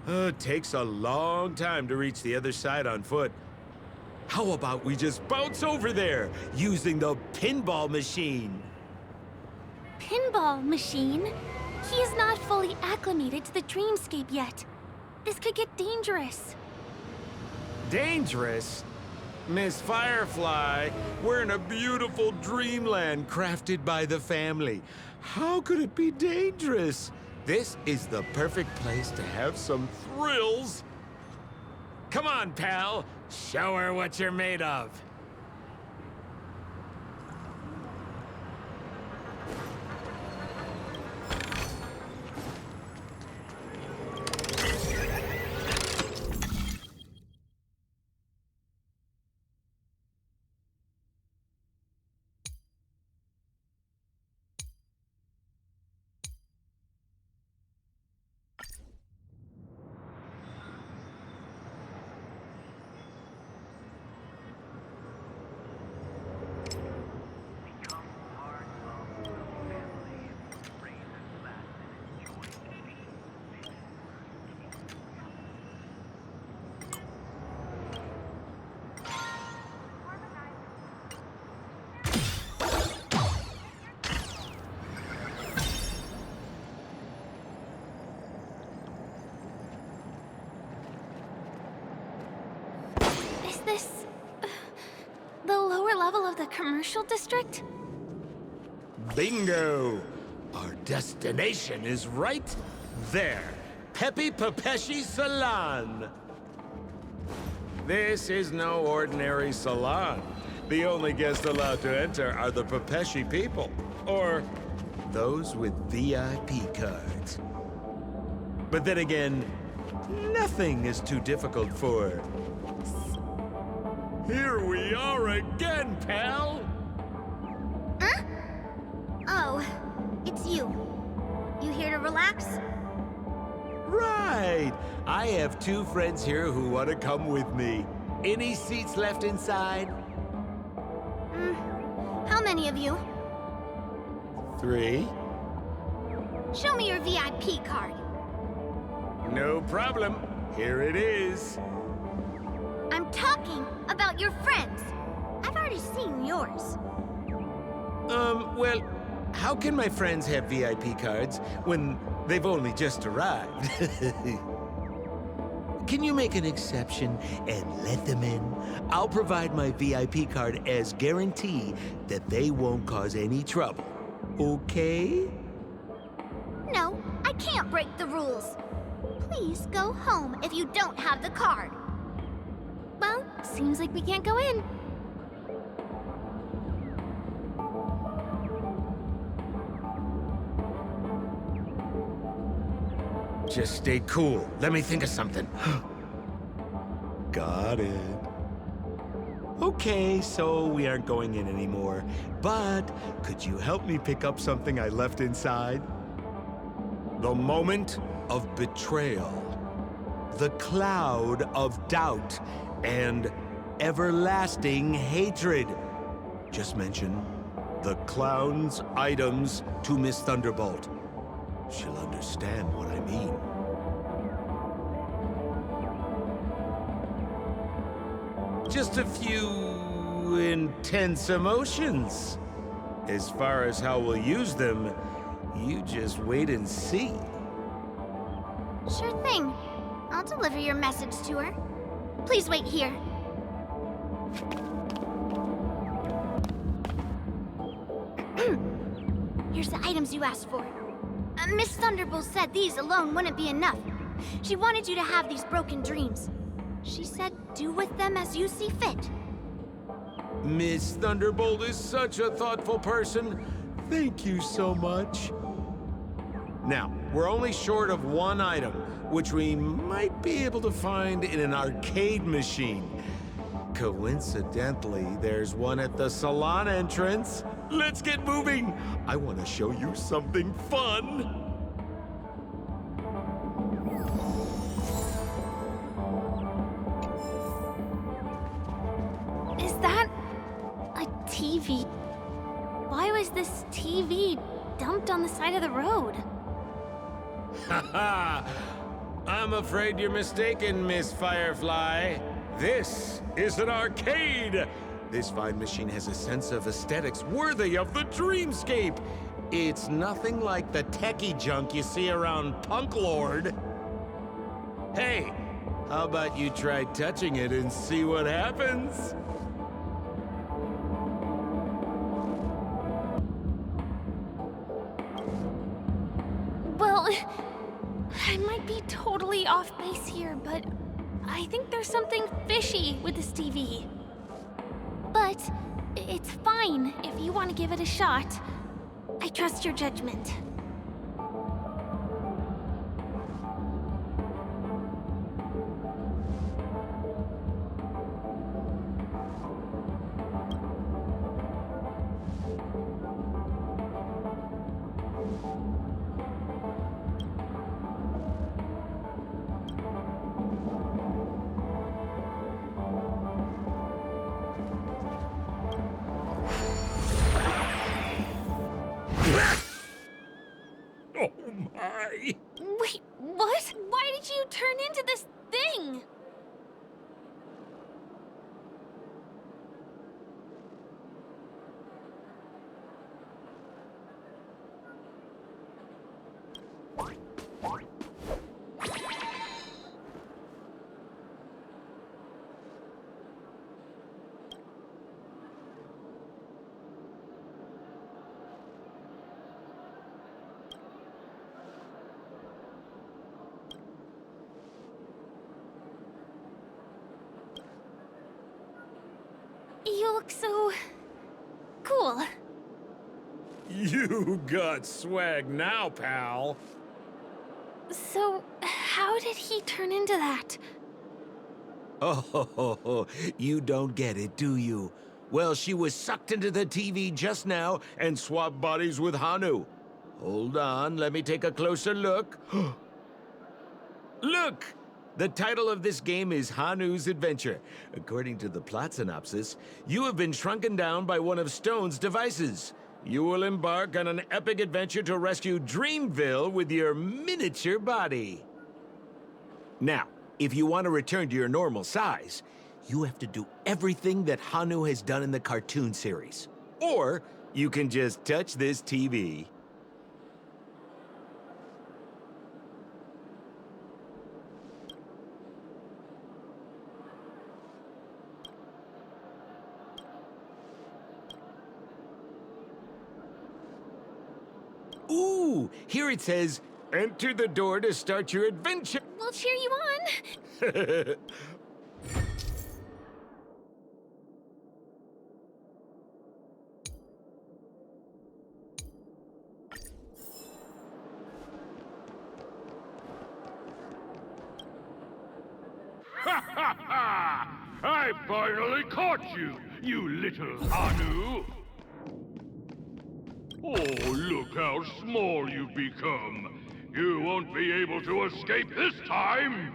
It takes a long time to reach the other side on foot. How about we just bounce over there using the pinball machine? Pinball machine? He is not fully acclimated to the dreamscape yet. This could get dangerous. Dangerous? Miss Firefly, we're in a beautiful dreamland crafted by the family. How could it be dangerous? This is the perfect place to have some thrills. Come on, pal. Show her what you're made of. Is this the lower level of the commercial district? Bingo! Our destination is right there. Pepe Papeshi Salon. This is no ordinary salon. The only guests allowed to enter are the Papeshi people, or those with VIP cards. But then again, nothing is too difficult for... Here we are again, pal! Huh? Oh, it's you. You here to relax? Right! I have two friends here who want to come with me. Any seats left inside? How many of you? 3. Show me your VIP card. No problem. Here it is. I'm talking about your friends. I've already seen yours. Well, how can my friends have VIP cards when they've only just arrived? Can you make an exception and let them in? I'll provide my VIP card as guarantee that they won't cause any trouble. Okay? No, I can't break the rules. Please go home if you don't have the card. Well, seems like we can't go in. Just stay cool. Let me think of something. Got it. Okay, so we aren't going in anymore. But could you help me pick up something I left inside? The moment of betrayal. The cloud of doubt and everlasting hatred. Just mention the clown's items to Miss Thunderbolt. She'll understand what I mean. Just a few intense emotions. As far as how we'll use them, you just wait and see. Sure thing. I'll deliver your message to her. Please wait here. Here's the items you asked for. Miss Thunderbolt said these alone wouldn't be enough. She wanted you to have these broken dreams. She said do with them as you see fit. Miss Thunderbolt is such a thoughtful person. Thank you so much. Now, we're only short of one item, which we might be able to find in an arcade machine. Coincidentally, there's one at the salon entrance. Let's get moving. I want to show you something fun. Is that a TV? Why was this TV dumped on the side of the road? Haha! I'm afraid you're mistaken, Miss Firefly. This is an arcade. This fine machine has a sense of aesthetics worthy of the dreamscape. It's nothing like the techie junk you see around Punk Lord. Hey, how about you try touching it and see what happens? Well, I might be totally off base here, but I think there's something fishy with this TV. But it's fine if you want to give it a shot. I trust your judgment. Oh my! Wait, what? Why did you turn into this thing? You look so cool. You got swag now, pal. So, how did he turn into that? Oh, you don't get it, do you? Well, she was sucked into the TV just now and swapped bodies with Hanu. Hold on, let me take a closer look. Look! The title of this game is Hanu's Adventure. According to the plot synopsis, you have been shrunken down by one of Stone's devices. You will embark on an epic adventure to rescue Dreamville with your miniature body. Now, if you want to return to your normal size, you have to do everything that Hanu has done in the cartoon series. Or you can just touch this TV. Ooh, here it says, enter the door to start your adventure. We'll cheer you on. I finally caught you, you little Hanu! Oh, look how small you've become. You won't be able to escape this time!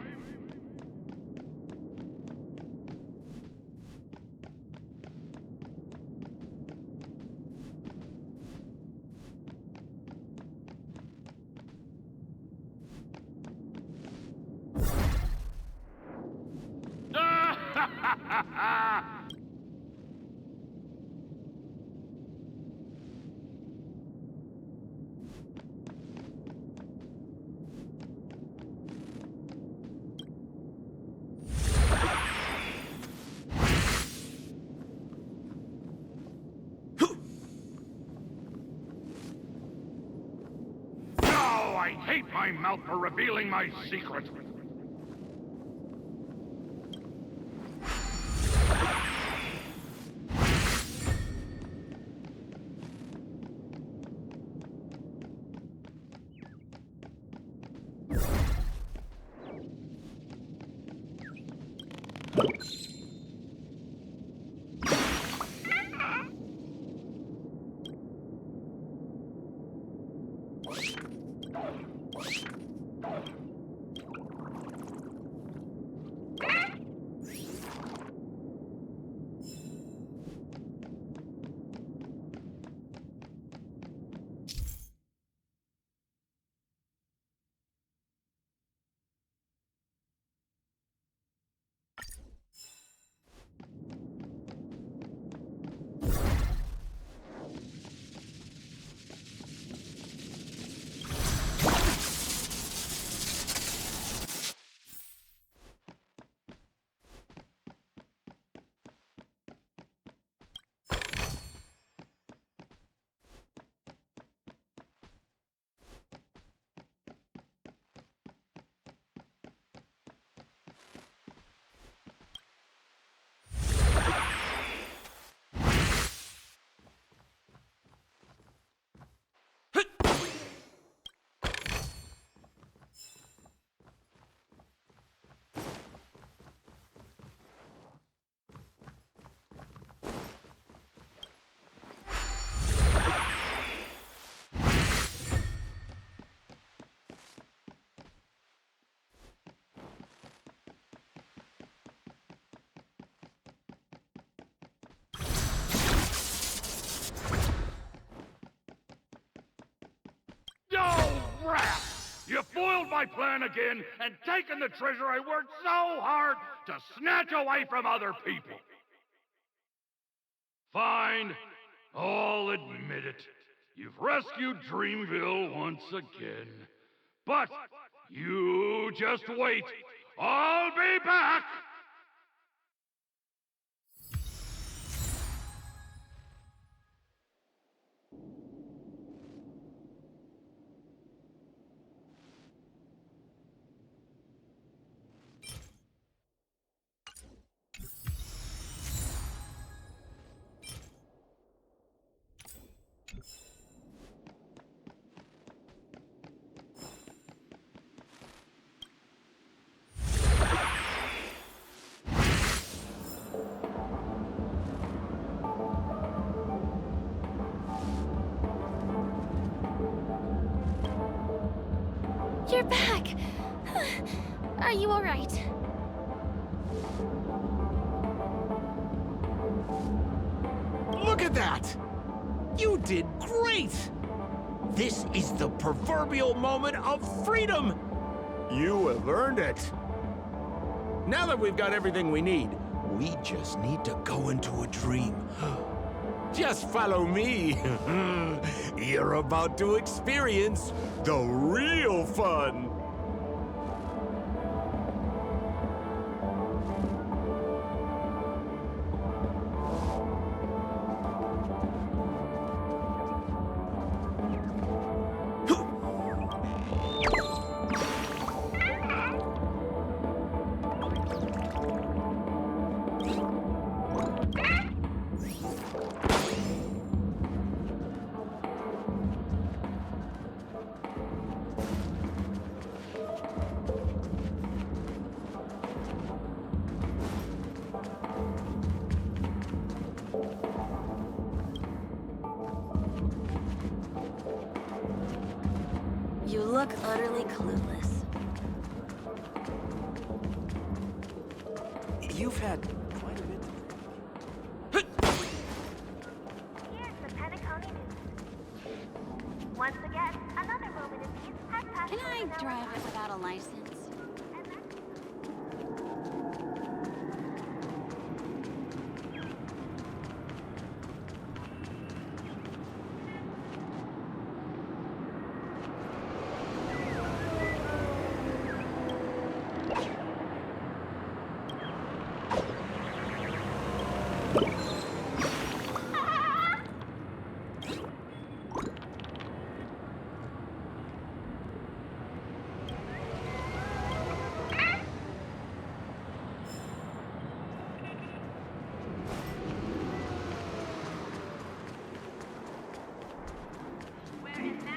I hate my mouth for revealing my secret. foiled my plan again and taken the treasure I worked so hard to snatch away from other people. Fine, I'll admit it. You've rescued Dreamville once again. But you just wait. I'll be back! You're back! Are you alright? Look at that! You did great! This is the proverbial moment of freedom! You have earned it. Now that we've got everything we need, we just need to go into a dream. Just follow me. You're about to experience the real fun. You look utterly clueless. You've had quite a bit. Here's the Pentaconny News. Once again, another moment of peace has passed. Can I drive it without a license?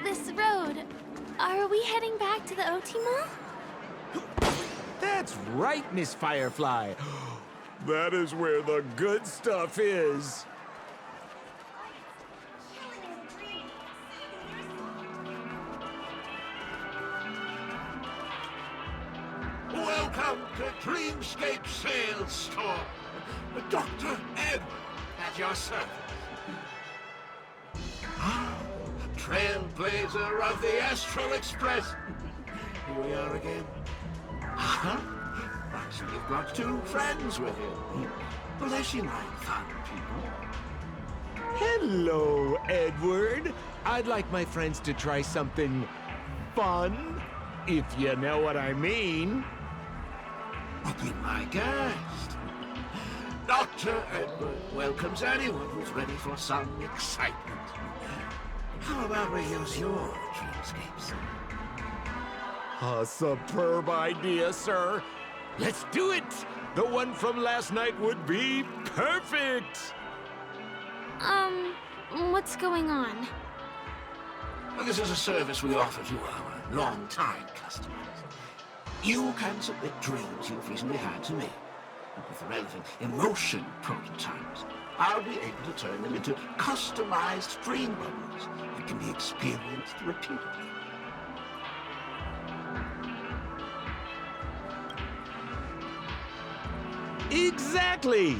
This road, are we heading back to the OT Mall? That's right, Miss Firefly. That is where the good stuff is. Welcome to Dreamscape Sales Store. Dr. Ed at your service. Trailblazer of the Astral Express. Here we are again. Huh? So you've got two friends with you. Well, they seem like fun people. Hello, Edward. I'd like my friends to try something fun, if you know what I mean. Be my guest. Dr. Edward welcomes anyone who's ready for some excitement. How about we use your dreamscapes? A superb idea, sir. Let's do it. The one from last night would be perfect. What's going on? Well, this is a service we offer to our long-time customers. You can submit dreams you've recently had to me. And with the relevant emotion prototypes, I'll be able to turn them into customized dream bubbles that can be experienced repeatedly. Exactly.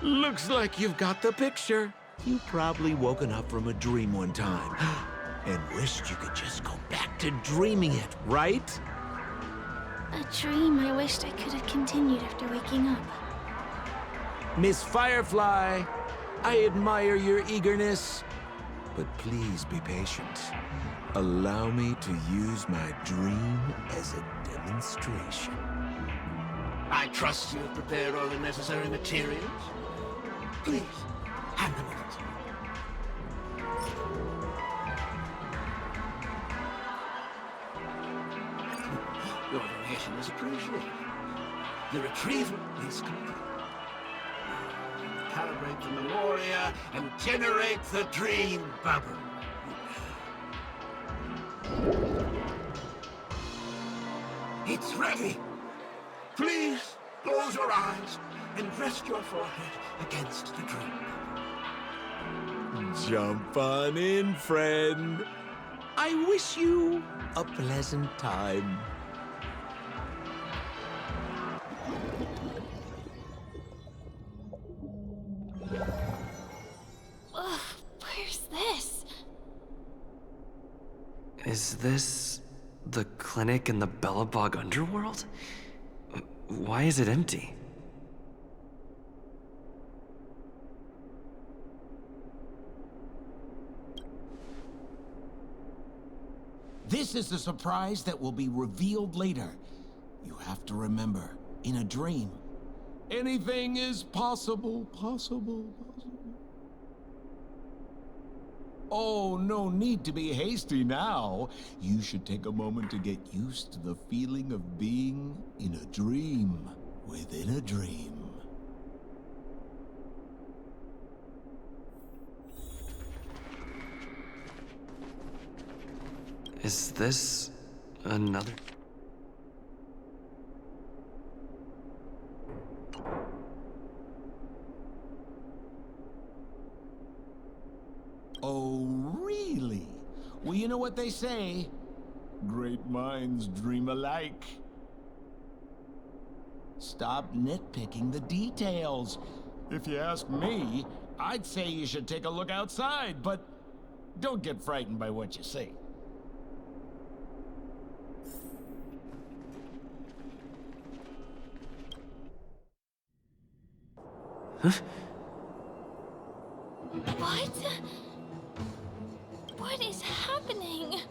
Looks like you've got the picture. You've probably woken up from a dream one time and wished you could just go back to dreaming it, right? A dream I wished I could have continued after waking up. Miss Firefly, I admire your eagerness, but please be patient. Allow me to use my dream as a demonstration. I trust you have prepared all the necessary materials. Please, hand them over to me. Your donation is appreciated. The retrieval is complete. Calibrate the memoria and generate the dream bubble. It's ready. Please close your eyes and rest your forehead against the dream bubble. Jump on in, friend. I wish you a pleasant time. Ugh, where's this? Is this the clinic in the Bellabog underworld? Why is it empty? This is a surprise that will be revealed later. You have to remember, in a dream, anything is possible. Oh, no need to be hasty now. You should take a moment to get used to the feeling of being in a dream within a dream. Is this another? Oh, really? Well, you know what they say. Great minds dream alike. Stop nitpicking the details. If you ask me, I'd say you should take a look outside, but don't get frightened by what you see. What is happening?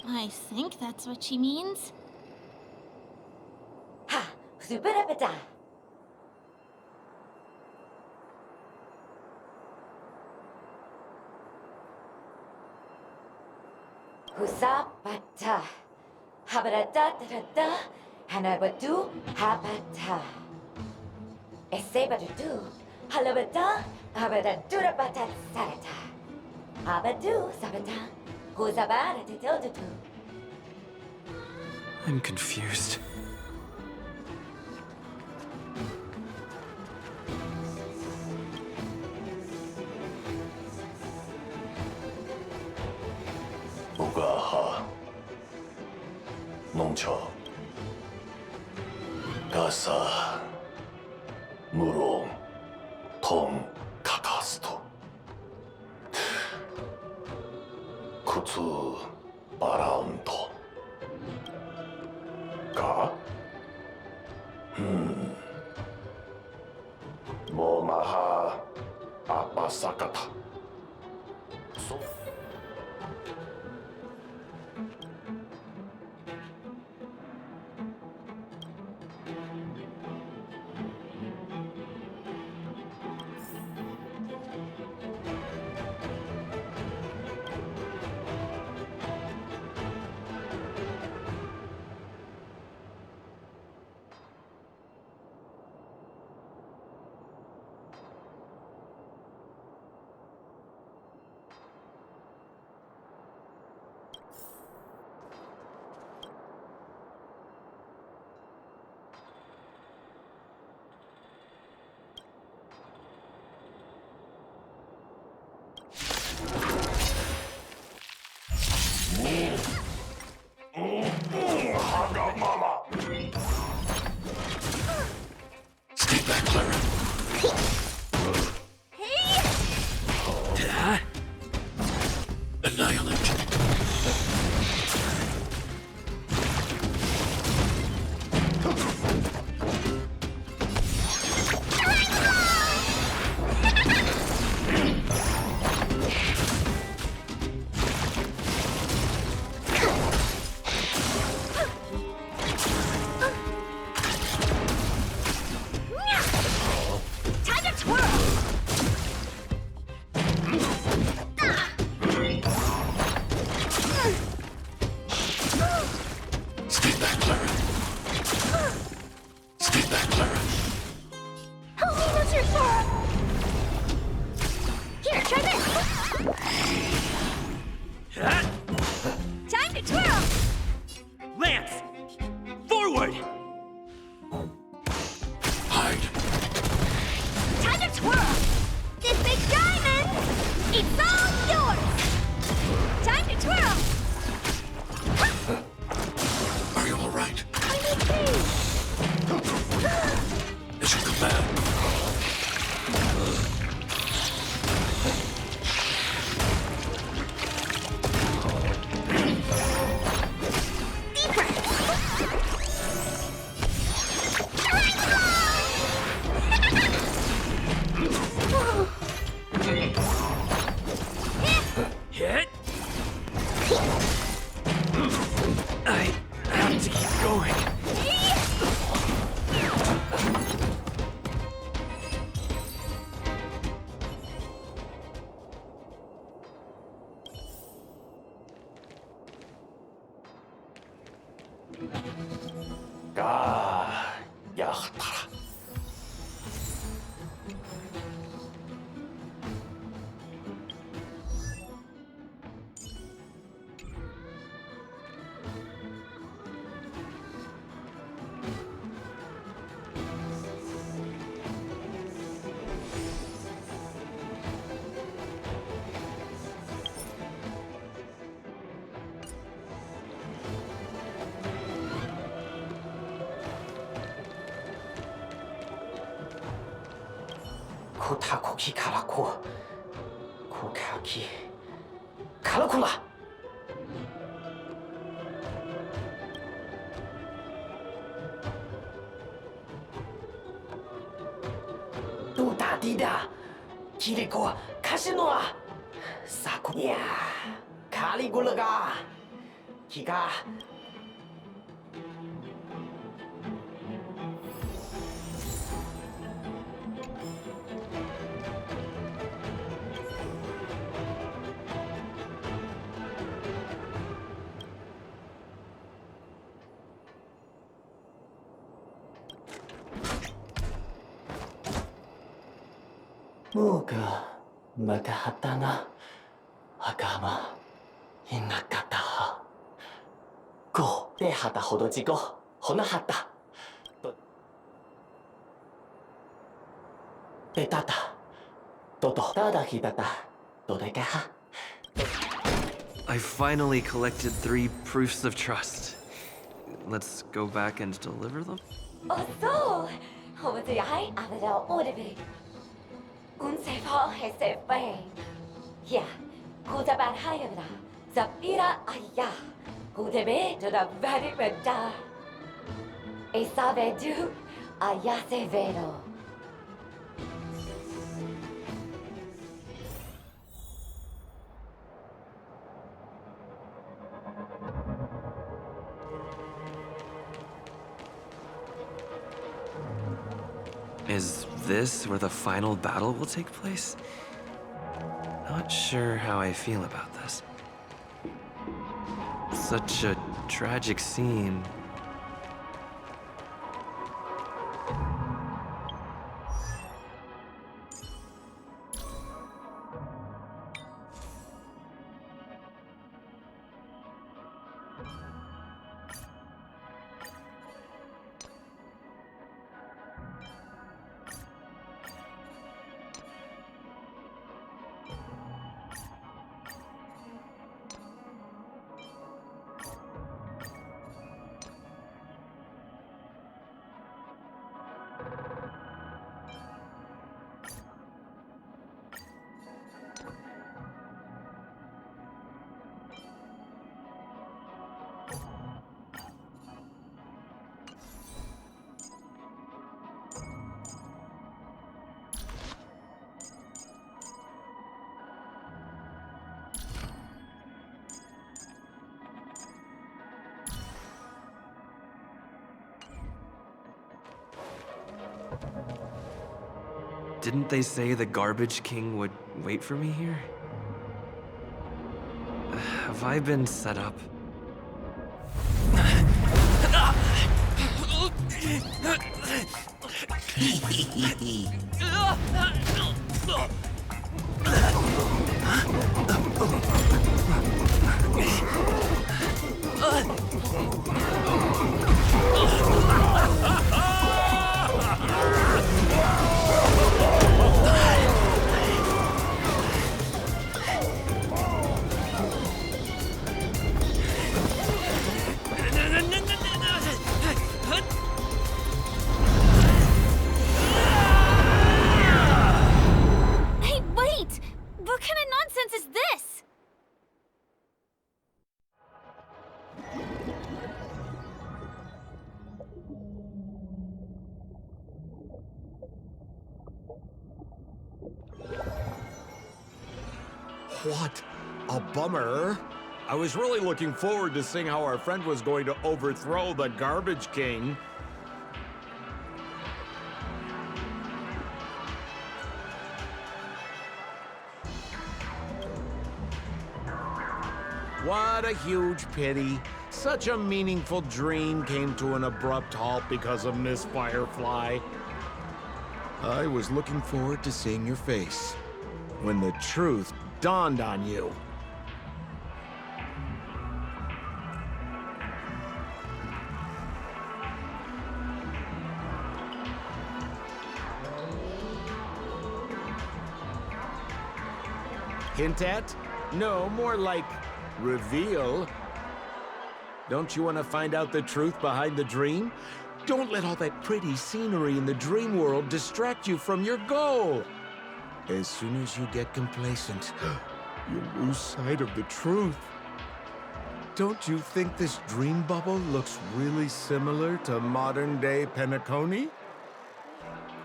I think that's what she means. Husapata. Habarada Hanabadu Habata. Esebadu Halabada Habadura Bata Sarata. Abadu Sabata. Husabara Tidodu. I'm confused. Noccia. Casa. Muro. 靴バラントかもうまはあばさかたそがやったらコタコキカラココカキカラコラドタディダキリコカシノアサコニャカリゴラガキガもうかまたはったな赤まいなかったごではたほどじごほなはったでたたどどただきだたどでかは I finally collected 3 proofs of trust. Let's go back and deliver them? Oh, so! Hova du jeg avler ordet. Unsafe hall has safe bay. Ja, kuda ban hayabra. Zapira aya. Kudeme to the very reda. E sabe du aya severo. Is this where the final battle will take place? Not sure how I feel about this. Such a tragic scene. Didn't they say the Garbage King would wait for me here? Have I been set up? What a bummer. I was really looking forward to seeing how our friend was going to overthrow the Garbage King. What a huge pity. Such a meaningful dream came to an abrupt halt because of Miss Firefly. I was looking forward to seeing your face when the truth dawned on you. Hint at? No, more like reveal. Don't you want to find out the truth behind the dream? Don't let all that pretty scenery in the dream world distract you from your goal. As soon as you get complacent, you lose sight of the truth. Don't you think this dream bubble looks really similar to modern-day Penacony?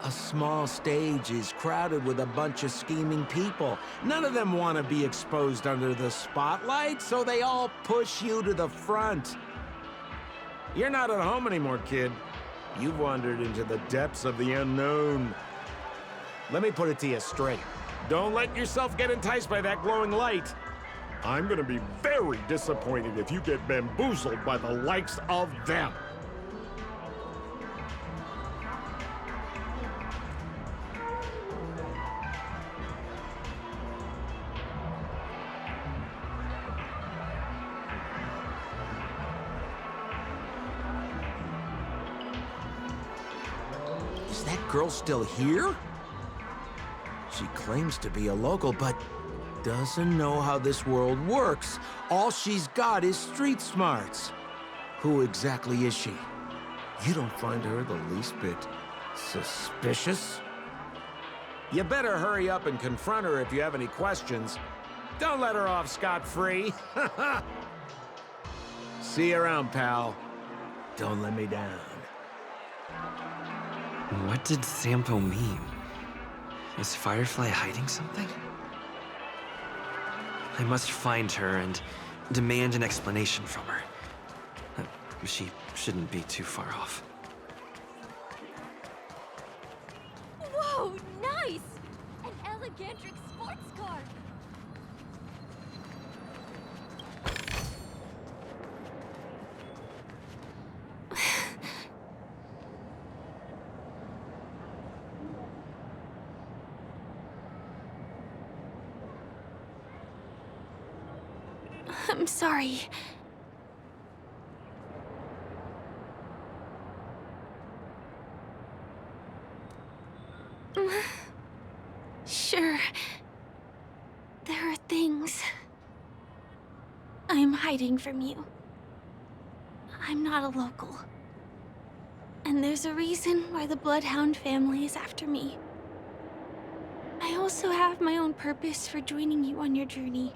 A small stage is crowded with a bunch of scheming people. None of them want to be exposed under the spotlight, so they all push you to the front. You're not at home anymore, kid. You've wandered into the depths of the unknown. Let me put it to you straight. Don't let yourself get enticed by that glowing light. I'm gonna be very disappointed if you get bamboozled by the likes of them. Is that girl still here? She claims to be a local, but doesn't know how this world works. All she's got is street smarts. Who exactly is she? You don't find her the least bit suspicious? You better hurry up and confront her if you have any questions. Don't let her off scot-free. See you around, pal. Don't let me down. What did Sampo mean? Is Firefly hiding something? I must find her and demand an explanation from her. She shouldn't be too far off. Whoa, nice! An Elegantric sports car! I'm sorry. Sure. There are things I'm hiding from you. I'm not a local. And there's a reason why the Bloodhound family is after me. I also have my own purpose for joining you on your journey.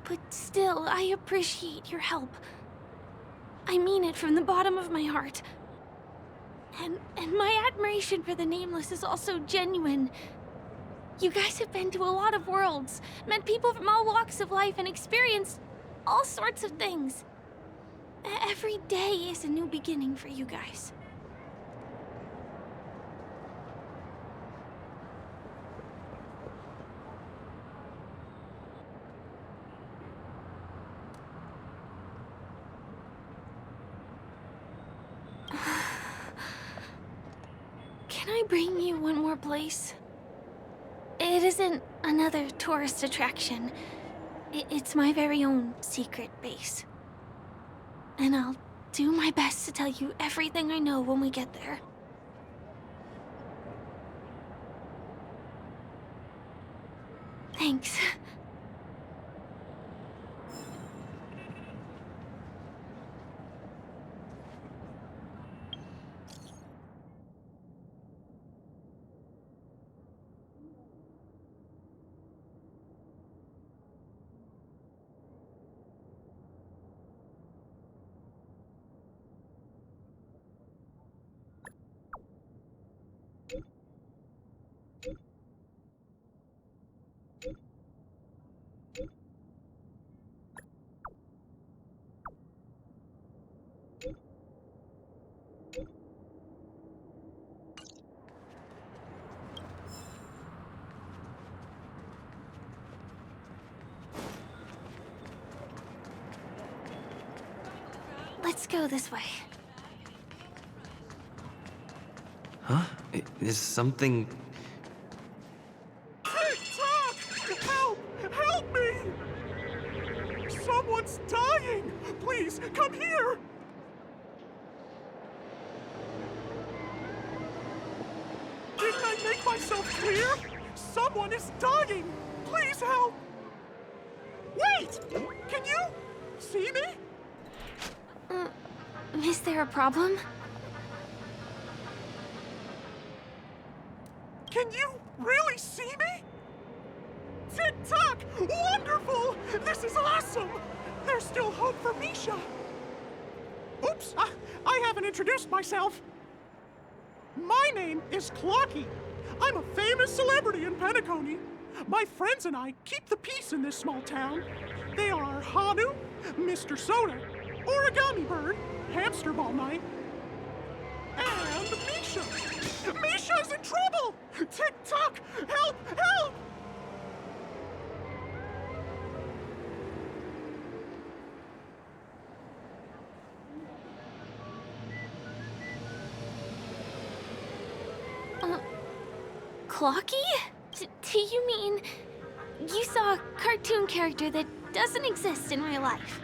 But still, I appreciate your help. I mean it from the bottom of my heart. And my admiration for the Nameless is also genuine. You guys have been to a lot of worlds, met people from all walks of life, and experienced all sorts of things. Every day is a new beginning for you guys. Can I bring you one more place? It isn't another tourist attraction. It's my very own secret base. And I'll do my best to tell you everything I know when we get there. Thanks. Let's go this way. Huh? Is something... TikTok! Help! Help me! Someone's dying! Please, come here! Didn't I make myself clear? Someone is dying! Please help! Wait! Can you see me? Is there a problem? Can you really see me? TikTok! Wonderful! This is awesome! There's still hope for Misha! Oops, I haven't introduced myself. My name is Clocky. I'm a famous celebrity in Penacony. My friends and I keep the peace in this small town. They are Hanu, Mr. Soda, Origami Bird, Hamster Ball Night, and Misha. Misha's in trouble! TikTok! Help! Help! Clocky? Do you mean you saw a cartoon character that doesn't exist in real life?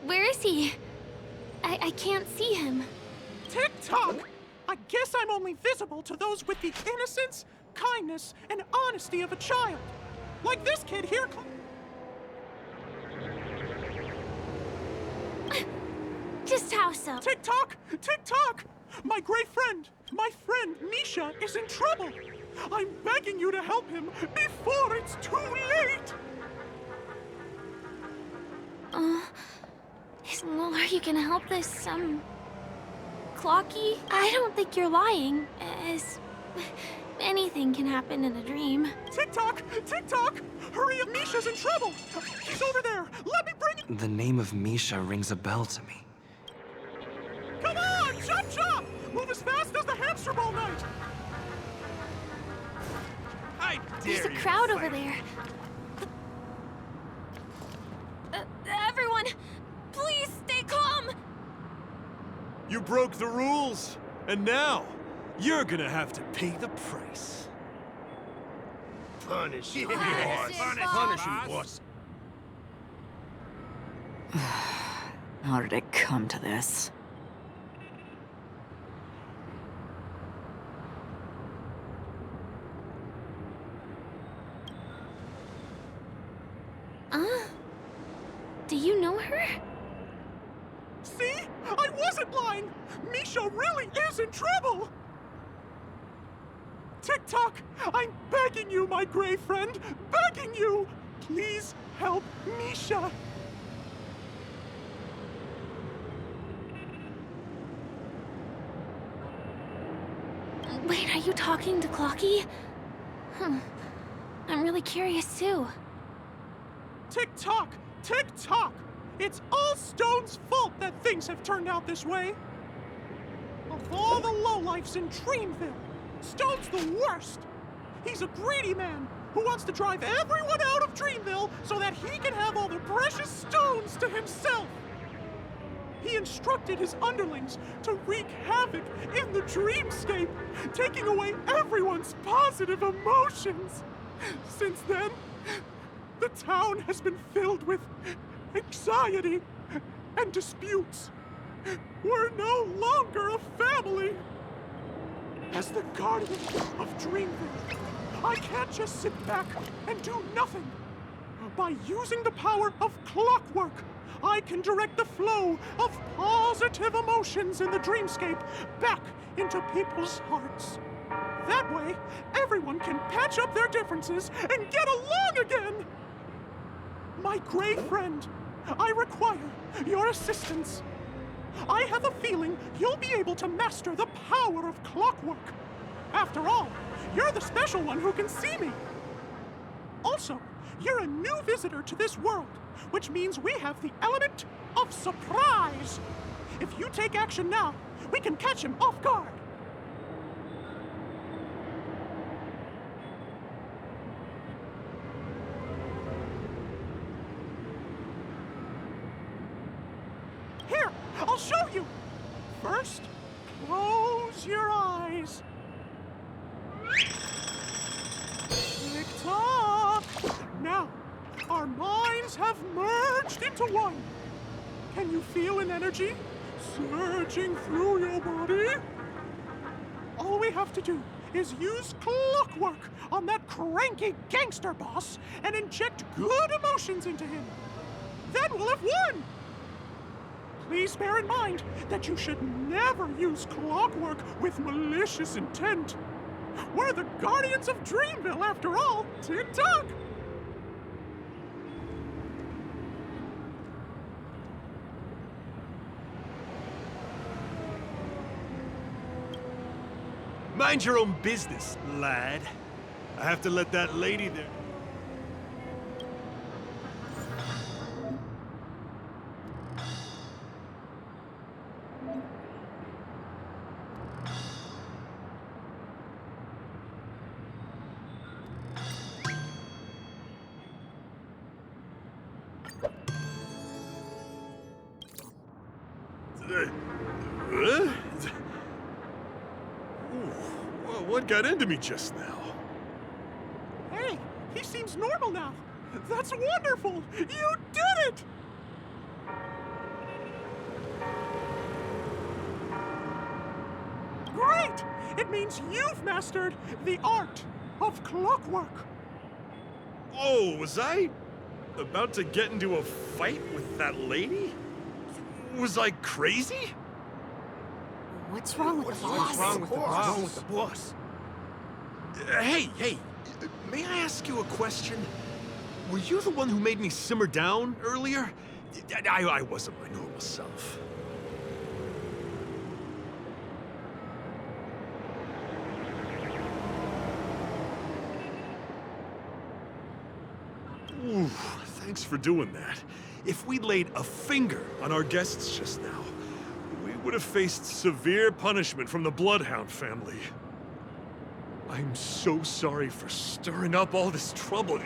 Where is he? I can't see him. TikTok! I guess I'm only visible to those with the innocence, kindness, and honesty of a child. Like this kid here. Just how so? TikTok! TikTok! My great friend, my friend Misha is in trouble. I'm begging you to help him before it's too late. Well, are you gonna help this, Clocky? I don't think you're lying, as anything can happen in a dream. Tick-tock! Tick-tock! Hurry up, Misha's in trouble! He's over there! Let me bring it! The name of Misha rings a bell to me. Come on! Chop chop! Move as fast as the hamster ball night! I There's dare a you, crowd Fire. over there. Everyone, please stay calm! You broke the rules, and now you're gonna have to pay the price. Punish him, Punish him, boss. How did it come to this? Do you know her? See? I wasn't lying! Misha really is in trouble! Tick-tock! I'm begging you, my gray friend! Begging you! Please help Misha! Wait, are you talking to Clocky? I'm really curious too. Tick-tock! Tick-tock! It's all Stone's fault that things have turned out this way! Of all the lowlifes in Dreamville, Stone's the worst! He's a greedy man who wants to drive everyone out of Dreamville so that he can have all the precious stones to himself! He instructed his underlings to wreak havoc in the dreamscape, taking away everyone's positive emotions! Since then, the town has been filled with anxiety and disputes. We're no longer a family. As the guardian of Dreamville, I can't just sit back and do nothing. By using the power of clockwork, I can direct the flow of positive emotions in the dreamscape back into people's hearts. That way, everyone can patch up their differences and get along again. My gray friend, I require your assistance. I have a feeling you'll be able to master the power of clockwork. After all, you're the special one who can see me. Also, you're a new visitor to this world, which means we have the element of surprise. If you take action now, we can catch him off guard. Here, I'll show you. First, close your eyes. Tick-tock. Now, our minds have merged into one. Can you feel an energy surging through your body? All we have to do is use clockwork on that cranky gangster boss and inject good emotions into him. Then we'll have won! Please bear in mind that you should never use clockwork with malicious intent. We're the guardians of Dreamville, after all. Tick-tock! Mind your own business, lad. I have to let that lady there. What got into me just now? Hey, he seems normal now. That's wonderful! You did it! Great! It means you've mastered the art of clockwork. Oh, was I about to get into a fight with that lady? Was I crazy? What's wrong with the boss? What's wrong with the boss? What's wrong with the boss? Hey, may I ask you a question? Were you the one who made me simmer down earlier? I wasn't my normal self. Ooh, thanks for doing that. If we'd laid a finger on our guests just now, we would have faced severe punishment from the Bloodhound family. I'm so sorry for stirring up all this trouble.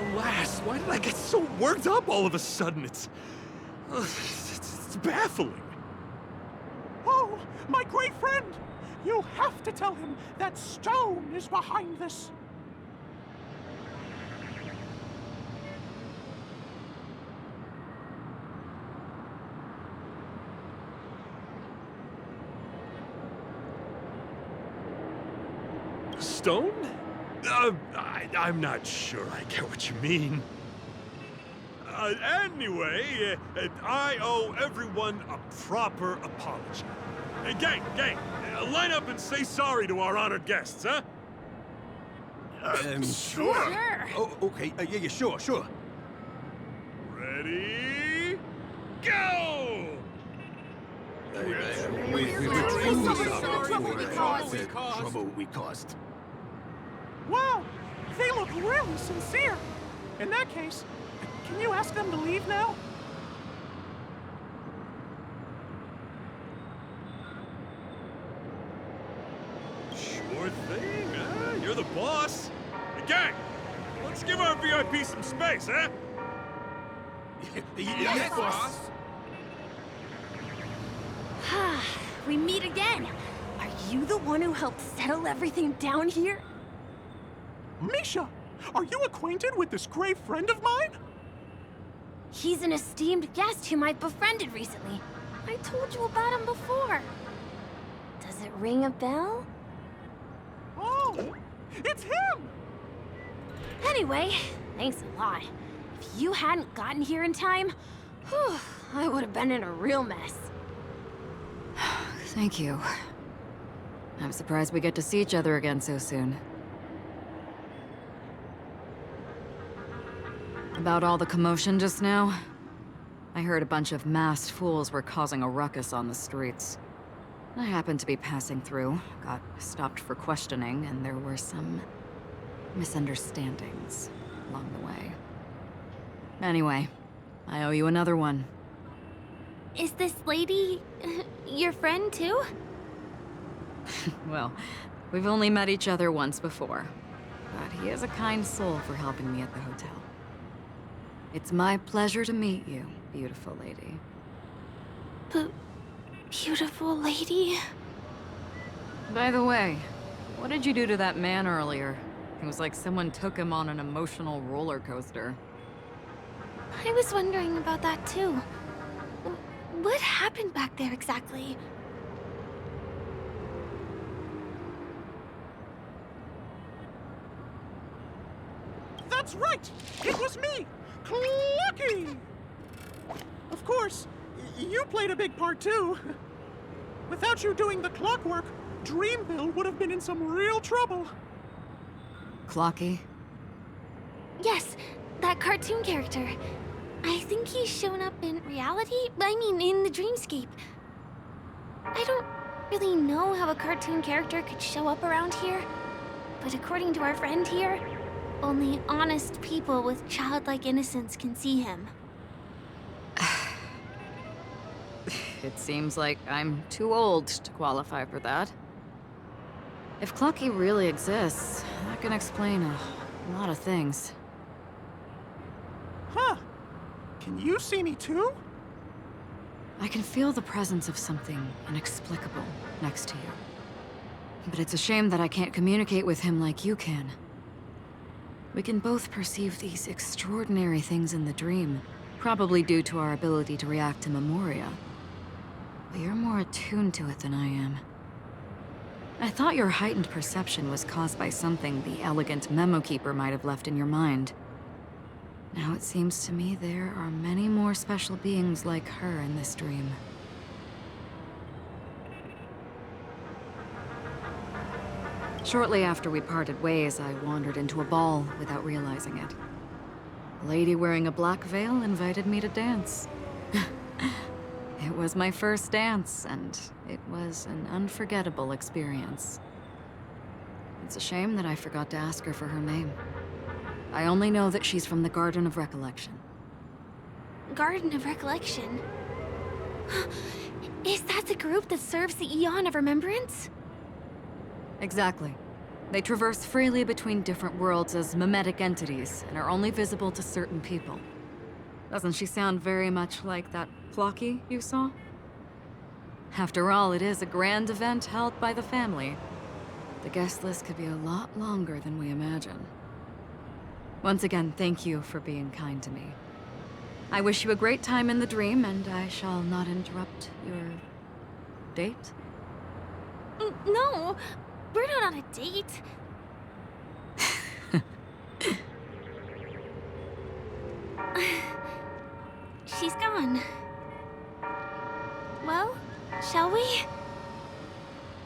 Alas, why did I get so worked up all of a sudden? It's baffling. Oh, my great friend! You have to tell him that Stone is behind this. Stone? I'm not sure I get what you mean. Anyway, I owe everyone a proper apology. Hey, gang, line up and say sorry to our honored guests, huh? Sure. Oh, okay, yeah, sure. Ready? Go! Trouble we caused. Wow, they look really sincere. In that case, can you ask them to leave now? Sure thing, huh? You're the boss. Hey, gang, let's give our VIP some space, huh? Yes, boss. We meet again. Are you the one who helped settle everything down here? Misha, are you acquainted with this great friend of mine? He's an esteemed guest whom I befriended recently. I told you about him before. Does it ring a bell? Oh, it's him! Anyway, thanks a lot. If you hadn't gotten here in time, whew, I would have been in a real mess. Thank you. I'm surprised we get to see each other again so soon. About all the commotion just now? I heard a bunch of masked fools were causing a ruckus on the streets. I happened to be passing through, got stopped for questioning, and there were some misunderstandings along the way. Anyway, I owe you another one. Is this lady your friend too? Well, we've only met each other once before, but he is a kind soul for helping me at the hotel. It's my pleasure to meet you, beautiful lady. Beautiful lady? By the way, what did you do to that man earlier? It was like someone took him on an emotional roller coaster. I was wondering about that too. What happened back there exactly? That's right! It was me! Clucky! Of course, you played a big part too. Without you doing the clockwork, Dreamville would have been in some real trouble. Clocky? Yes, that cartoon character. I think he's shown up in reality? I mean, in the dreamscape. I don't really know how a cartoon character could show up around here, but according to our friend here, only honest people with childlike innocence can see him. It seems like I'm too old to qualify for that. If Clocky really exists, that can explain a lot of things. Huh. Can you see me too? I can feel the presence of something inexplicable next to you. But it's a shame that I can't communicate with him like you can. We can both perceive these extraordinary things in the dream, probably due to our ability to react to memoria. But you're more attuned to it than I am. I thought your heightened perception was caused by something the elegant memo keeper might have left in your mind. Now it seems to me there are many more special beings like her in this dream. Shortly after we parted ways, I wandered into a ball without realizing it. A lady wearing a black veil invited me to dance. It was my first dance, and it was an unforgettable experience. It's a shame that I forgot to ask her for her name. I only know that she's from the Garden of Recollection. Garden of Recollection? Is that the group that serves the Eon of Remembrance? Exactly. They traverse freely between different worlds as mimetic entities and are only visible to certain people. Doesn't she sound very much like that Plocky you saw? After all, it is a grand event held by the family. The guest list could be a lot longer than we imagine. Once again, thank you for being kind to me. I wish you a great time in the dream, and I shall not interrupt your date. No, we're not on a date. She's gone. Well, shall we?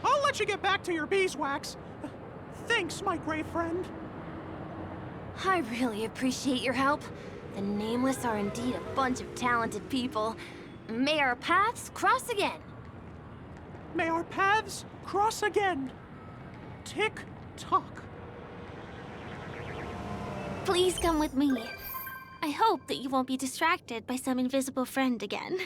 I'll let you get back to your beeswax. Thanks, my gray friend. I really appreciate your help. The Nameless are indeed a bunch of talented people. May our paths cross again. May our paths cross again. Tick-tock. Please come with me. I hope that you won't be distracted by some invisible friend again.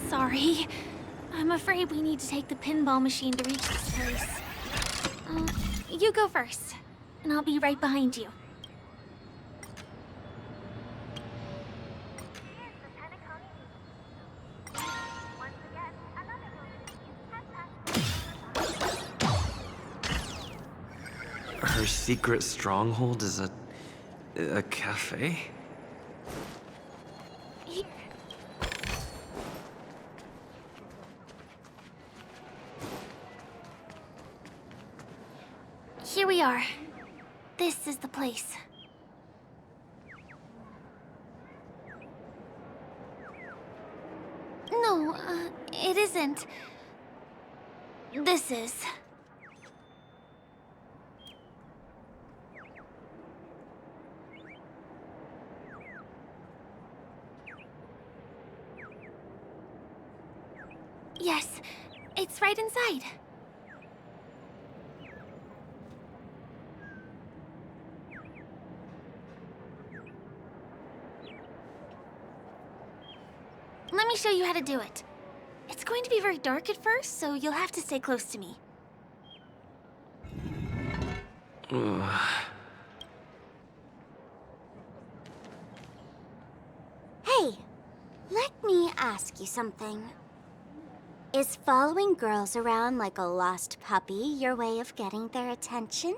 Sorry. I'm afraid we need to take the pinball machine to reach this place. You go first, and I'll be right behind you. Her secret stronghold is a cafe? Here we are. This is the place. No, it isn't. This is. Yes, it's right inside. Let me show you how to do it. It's going to be very dark at first, so you'll have to stay close to me. Hey, let me ask you something. Is following girls around like a lost puppy your way of getting their attention?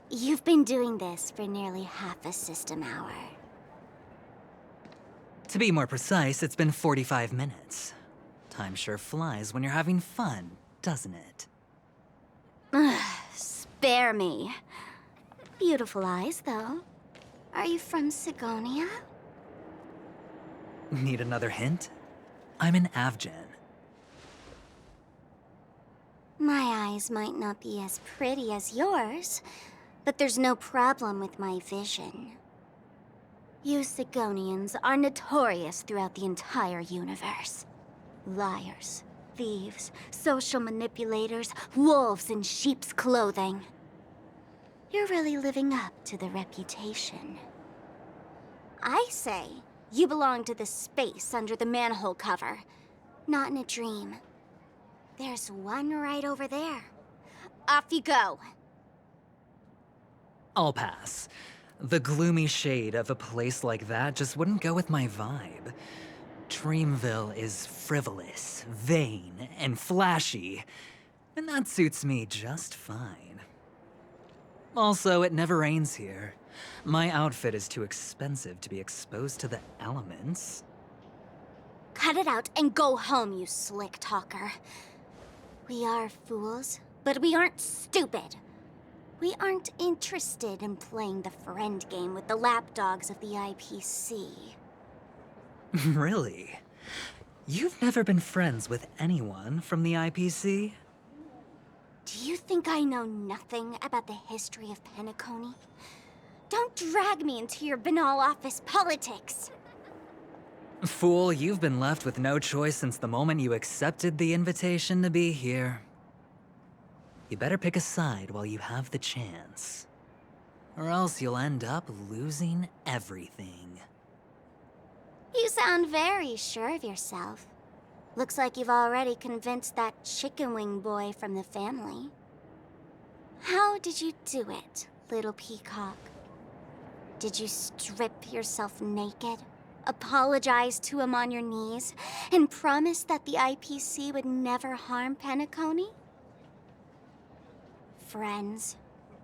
You've been doing this for nearly half a system hour. To be more precise, it's been 45 minutes. Time sure flies when you're having fun, doesn't it? Spare me. Beautiful eyes, though. Are you from Sigonia? Need another hint? I'm an Avgen. My eyes might not be as pretty as yours, but there's no problem with my vision. You Sigonians are notorious throughout the entire universe. Liars, thieves, social manipulators, wolves in sheep's clothing. You're really living up to the reputation. I say, you belong to the space under the manhole cover, not in a dream. There's one right over there. Off you go. I'll pass. The gloomy shade of a place like that just wouldn't go with my vibe. Dreamville is frivolous, vain, and flashy, and that suits me just fine. Also, it never rains here. My outfit is too expensive to be exposed to the elements. Cut it out and go home, you slick talker. We are fools, but we aren't stupid. We aren't interested in playing the friend game with the lapdogs of the IPC. Really? You've never been friends with anyone from the IPC? Do you think I know nothing about the history of Penacony? Don't drag me into your banal office politics! Fool, you've been left with no choice since the moment you accepted the invitation to be here. You better pick a side while you have the chance. Or else you'll end up losing everything. You sound very sure of yourself. Looks like you've already convinced that chicken wing boy from the family. How did you do it, little peacock? Did you strip yourself naked, apologize to him on your knees, and promise that the IPC would never harm Penacony? Friends?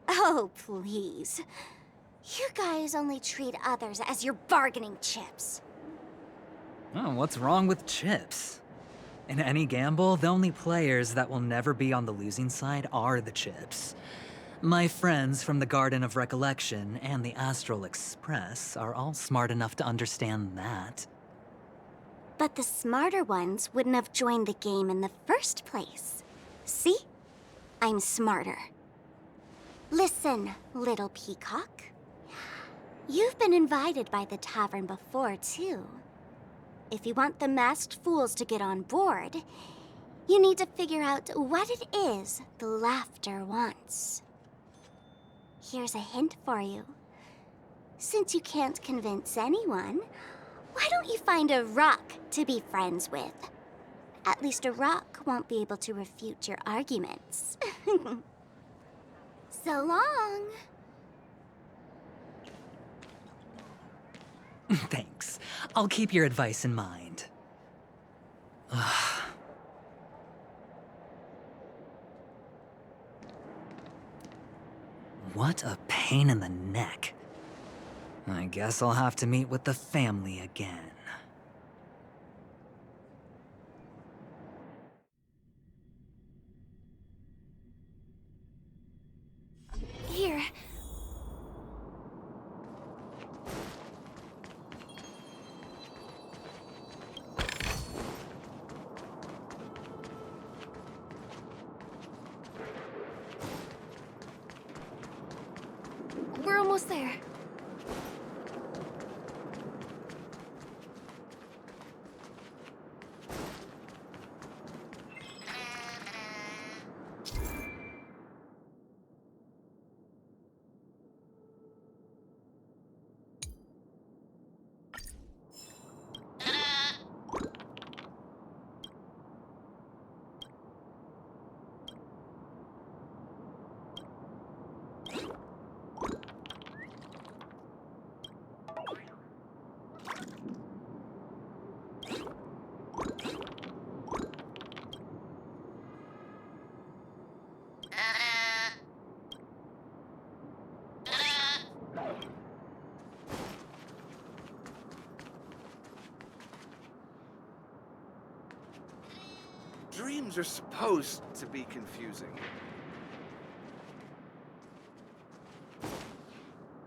Oh, please. You guys only treat others as your bargaining chips. Oh, what's wrong with chips? In any gamble, the only players that will never be on the losing side are the chips. My friends from the Garden of Recollection and the Astral Express are all smart enough to understand that. But the smarter ones wouldn't have joined the game in the first place. See? I'm smarter. Listen, little peacock. You've been invited by the tavern before, too. If you want the masked fools to get on board, you need to figure out what it is the laughter wants. Here's a hint for you. Since you can't convince anyone, why don't you find a rock to be friends with? At least a rock won't be able to refute your arguments. So long. Thanks. I'll keep your advice in mind. What a pain in the neck. I guess I'll have to meet with the family again. Here. We're almost there. Dreams are supposed to be confusing.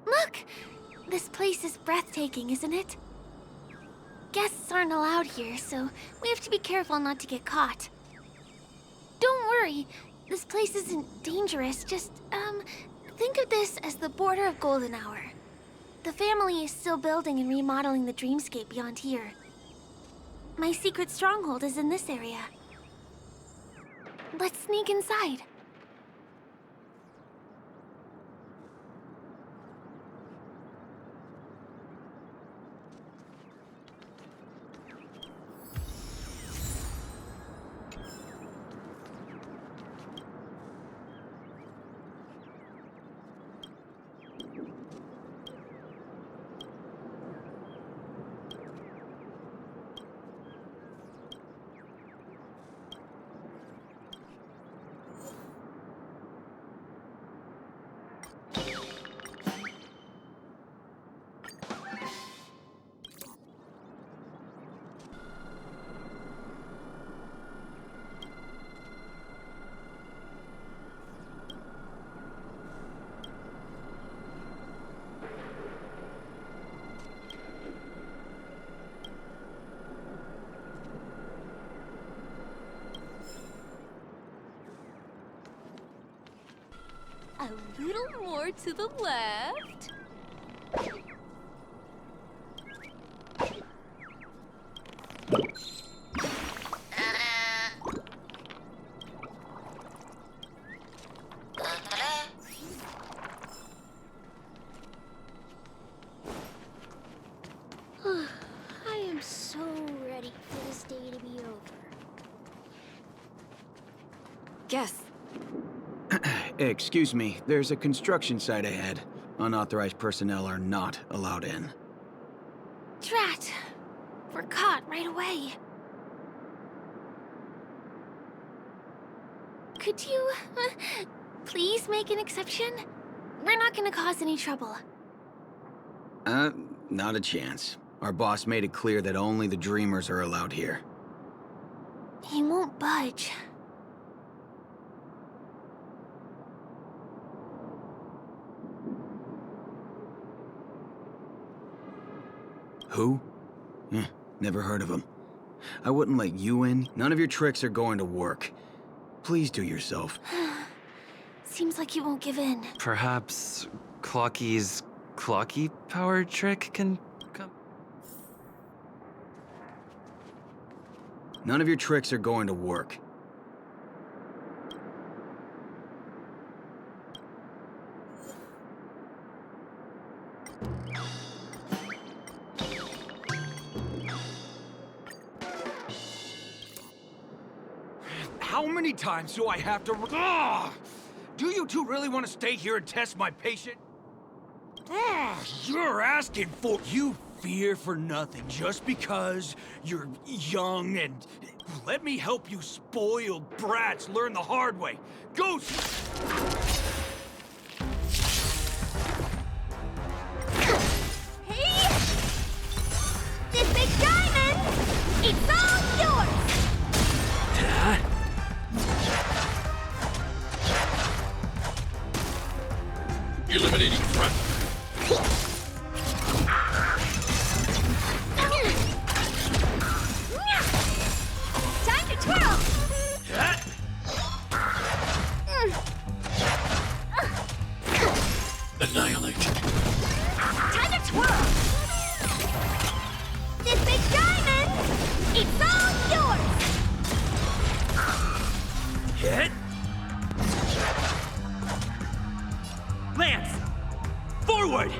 Look! This place is breathtaking, isn't it? Guests aren't allowed here, so we have to be careful not to get caught. Don't worry, this place isn't dangerous, just, think of this as the border of Golden Hour. The family is still building and remodeling the dreamscape beyond here. My secret stronghold is in this area. Let's sneak inside. A little more to the left. I am so ready for this day to be over. Guess. Excuse me, there's a construction site ahead. Unauthorized personnel are not allowed in. Drat! We're caught right away. Could you, please make an exception? We're not gonna cause any trouble. Not a chance. Our boss made it clear that only the dreamers are allowed here. He won't budge. Who? Never heard of him. I wouldn't let you in. None of your tricks are going to work. Please do yourself. Seems like he won't give in. Perhaps Clocky's Clocky power trick can come? None of your tricks are going to work. How many times do I have to... Ugh! Do you two really want to stay here and test my patience? You're asking for... You fear for nothing just because you're young and... Let me help you spoiled brats learn the hard way. Go... Hey! This big diamond! It's all yours! Eliminating threat. Time to twirl! Annihilate. Time to twirl! This big diamond! It's all yours! Hit. Lance! Forward!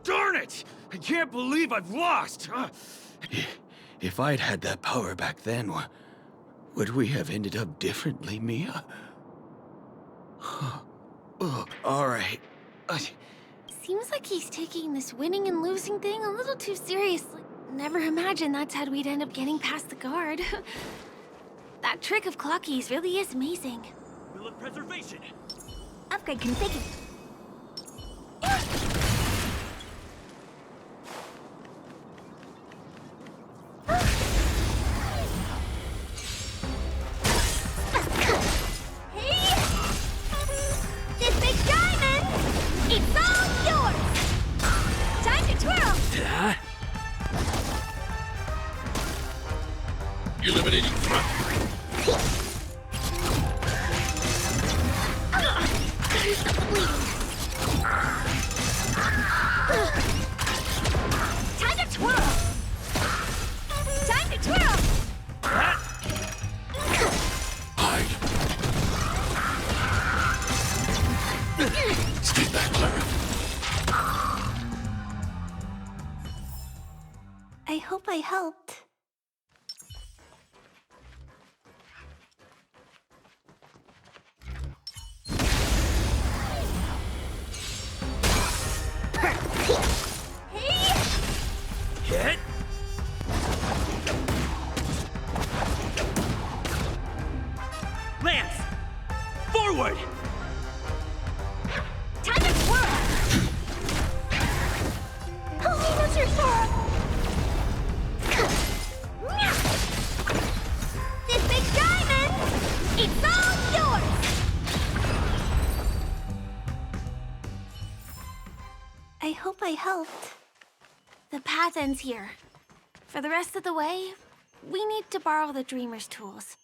Darn it! I can't believe I've lost! If I'd had that power back then, would we have ended up differently, Mia? All right. Seems like he's taking this winning and losing thing a little too seriously. Never imagined that's how we'd end up getting past the guard. That trick of Clocky's really is amazing. Will of preservation! Upgrade configured. Eliminating threat. Time to twirl! Time to twirl! Hide. Stay back, Clara. I hope I helped. Forward! Time to twirl! Oh, that's your sword! This big diamond! It's all yours! I hope I helped. The path ends here. For the rest of the way, we need to borrow the Dreamer's tools.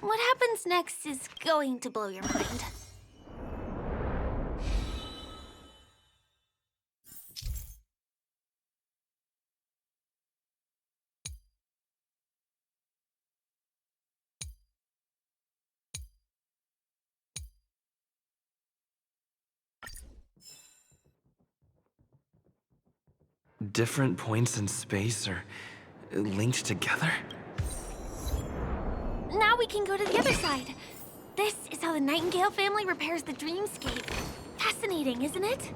What happens next is going to blow your mind. Different points in space are linked together? Now we can go to the other side. This is how the Nightingale family repairs the dreamscape. Fascinating, isn't it?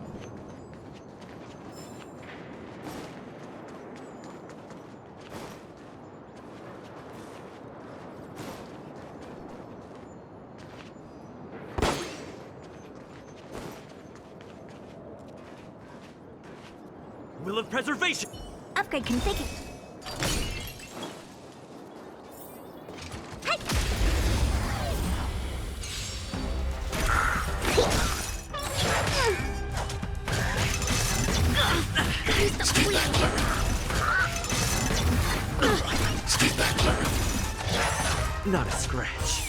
Will of Preservation! Upgrade configured. Not a scratch.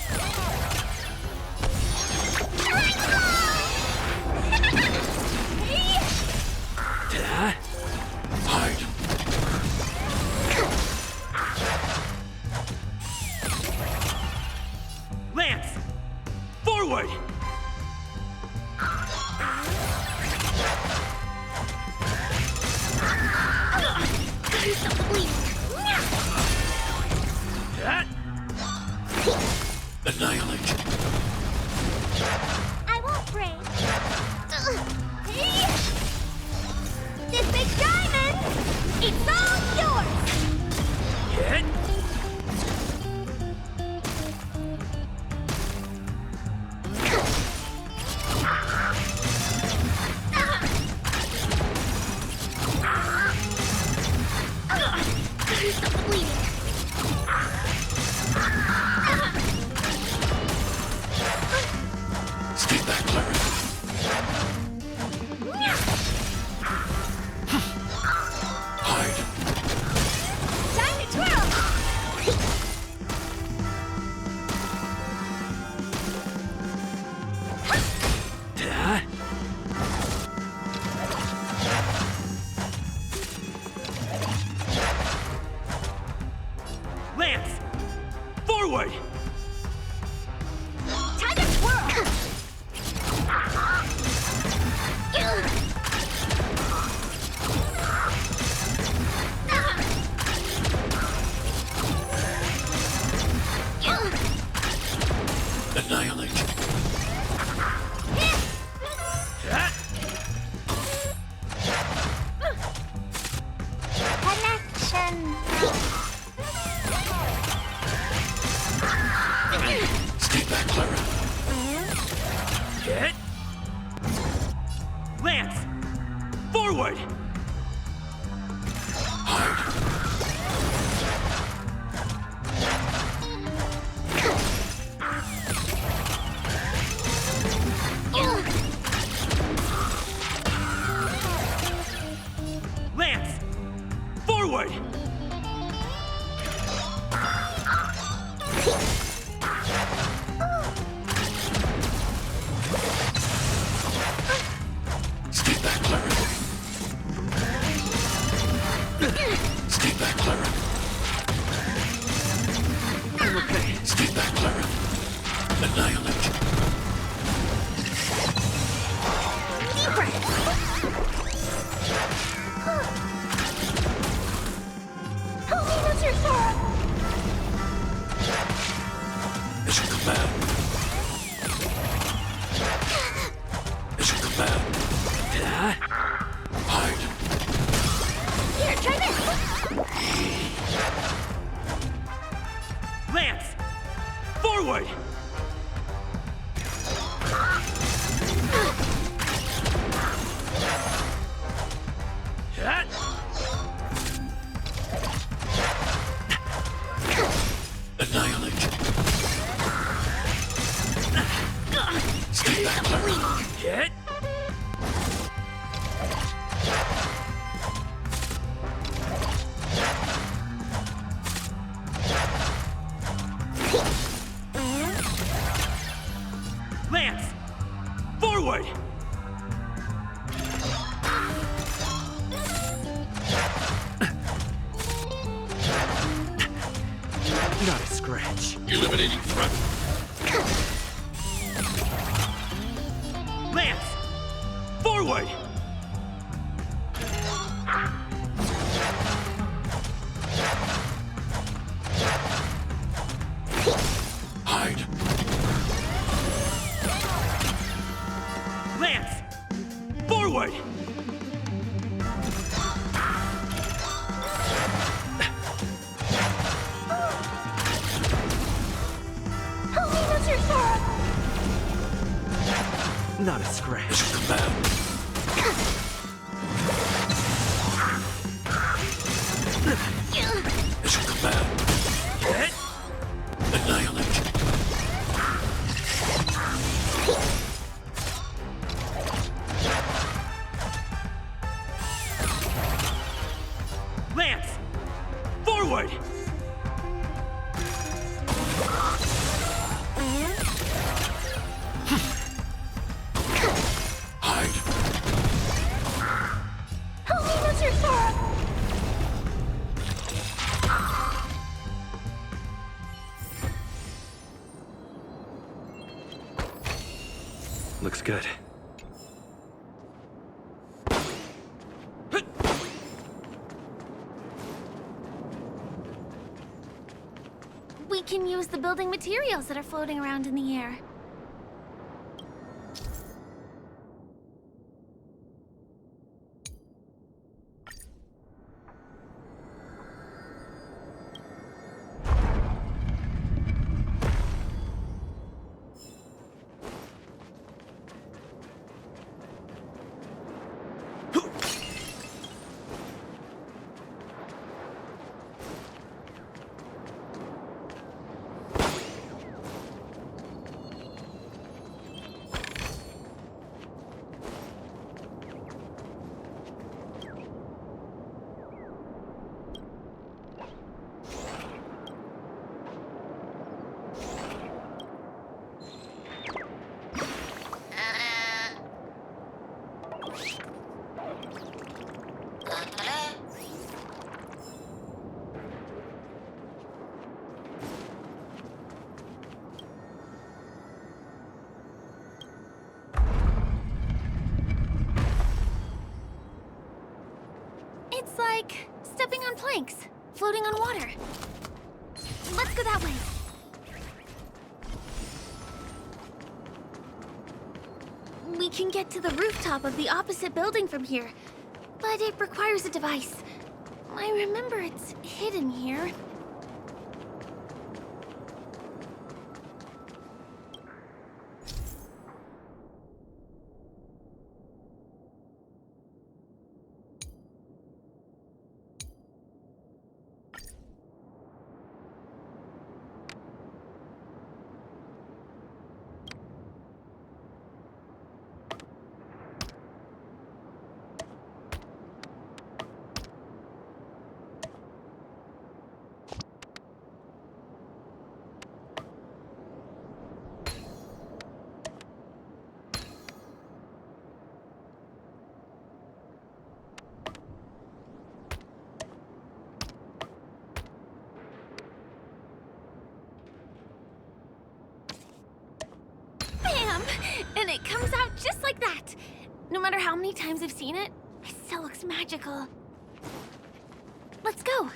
Hide. Lance! Forward! Annihilate. I won't break. This big diamond! It's all yours! Hit! Stop the bleeding. Stay back, Clara. Hide. Time to twirl! Lance! Forward! Time to twirl! Annihilate. Connection. Stay back, Clara. Hit! Lance! Forward! Hide. Lance! Forward! Stay back, Clara. Stay back, Clara. I'm okay. Stay back, Clara. Annihilate. What's your sorrow? Mission command. Mission command. Hide. Here, try this! Lance! Forward! Forward! Annihilate. Stay back. Hit. Lance! Forward! Not a scratch. Eliminating threat. Lance! Forward! Hide. Lance! Forward! Not a scratch. Hit. Annihilate. Lance! Forward! Looks good. We can use the building materials that are floating around in the air. It's like stepping on planks, floating on water. Let's go that way. We can get to the rooftop of the opposite building from here, but it requires a device. I remember it's hidden here. And it comes out just like that. No matter how many times I've seen it, it still looks magical. Let's go.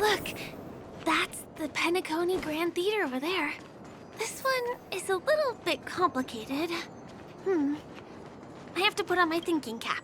Look, that's the Penacony Grand Theater over there. This one is a little bit complicated. I have to put on my thinking cap.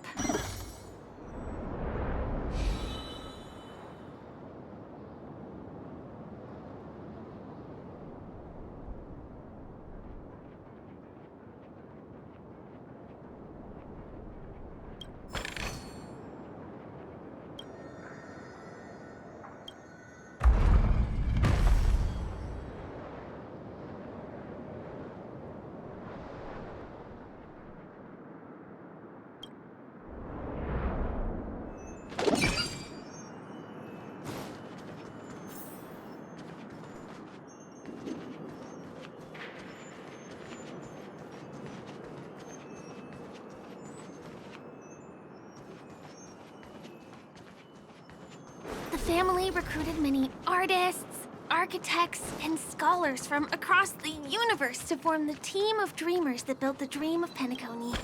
The family recruited many artists, architects, and scholars from across the universe to form the team of dreamers that built the dream of Penacony.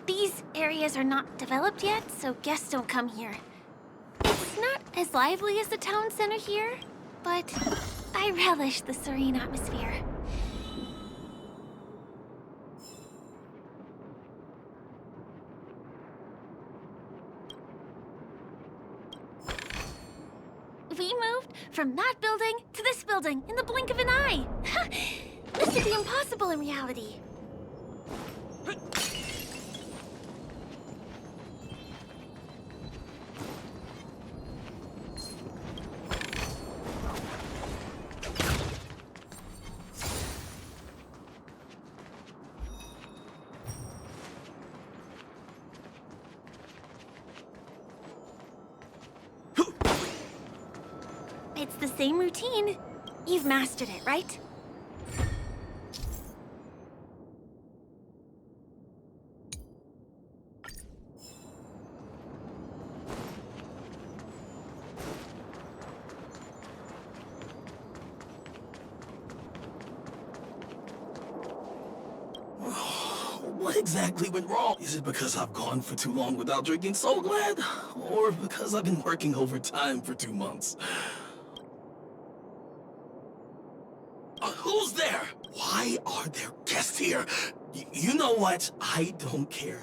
These areas are not developed yet, so guests don't come here. It's not as lively as the town center here, but I relish the serene atmosphere. We moved from that building to this building in the blink of an eye. This would be impossible in reality. It's the same routine. You've mastered it, right? What exactly went wrong? Is it because I've gone for too long without drinking So Glad? Or because I've been working overtime for 2 months? Who's there? Why are there guests here? You know what? I don't care.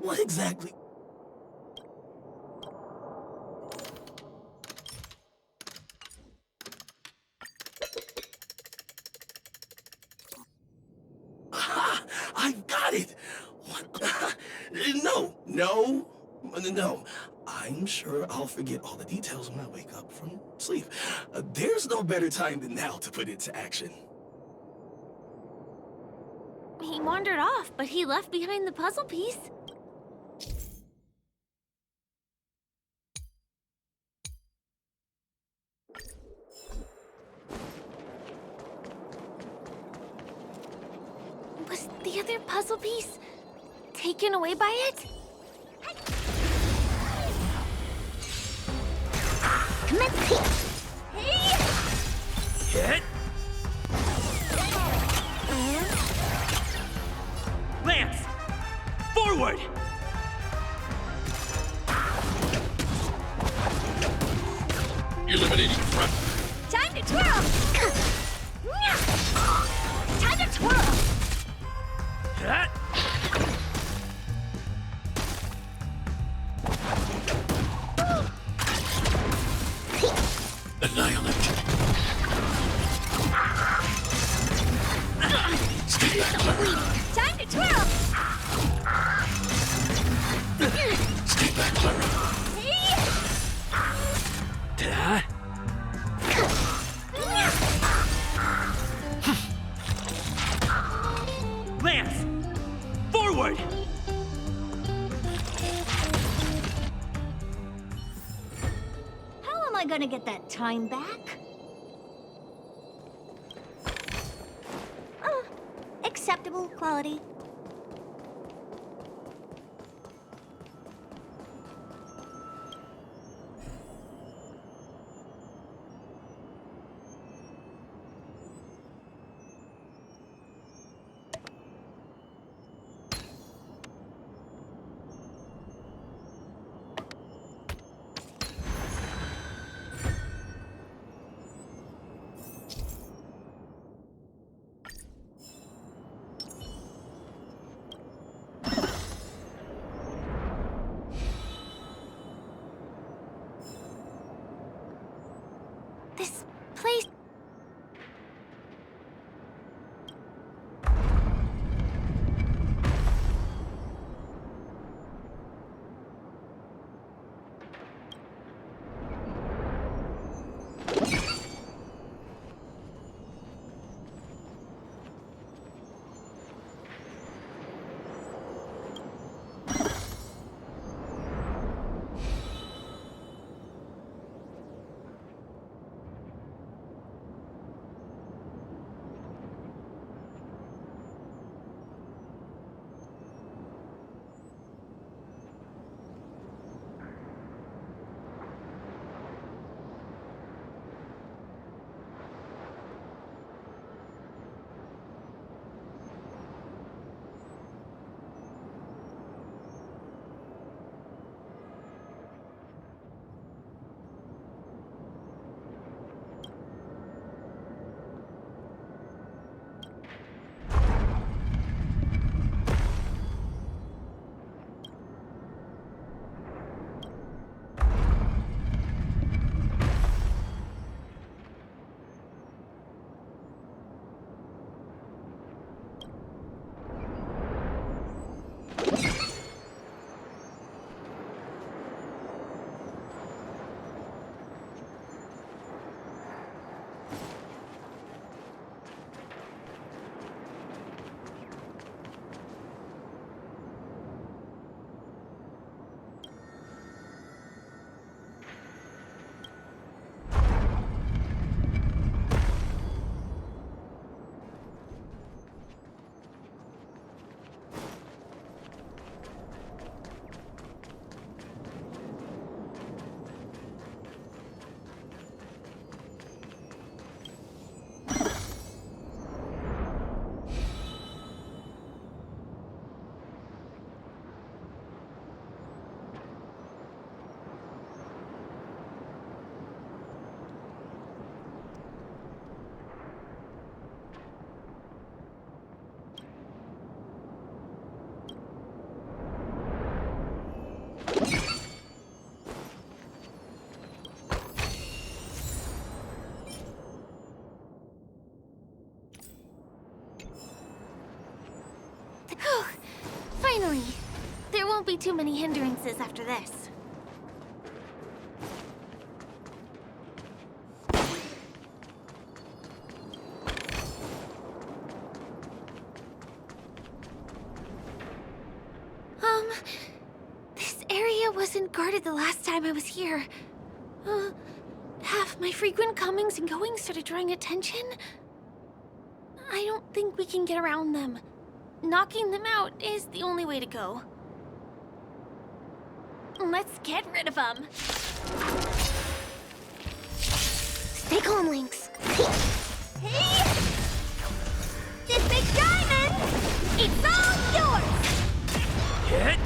What exactly? Aha! I've got it! What? No. I'm sure I'll forget all the details when I wake up from sleep. There's no better time than now to put it to action. He wandered off, but he left behind the puzzle piece. Was the other puzzle piece taken away by it? Hit! Lance! Forward! Eliminating front. Time to twirl! Time to twirl! That! Annihilate. Stay back, Clara. Time to twirl! gonna get that time back? Acceptable quality. This place... Finally! There won't be too many hindrances after this. This area wasn't guarded the last time I was here. Have my frequent comings and goings started drawing attention? I don't think we can get around them. Knocking them out is the only way to go. Let's get rid of them. Stay calm, Lynx. Hey! This big diamond! It's all yours! Hit!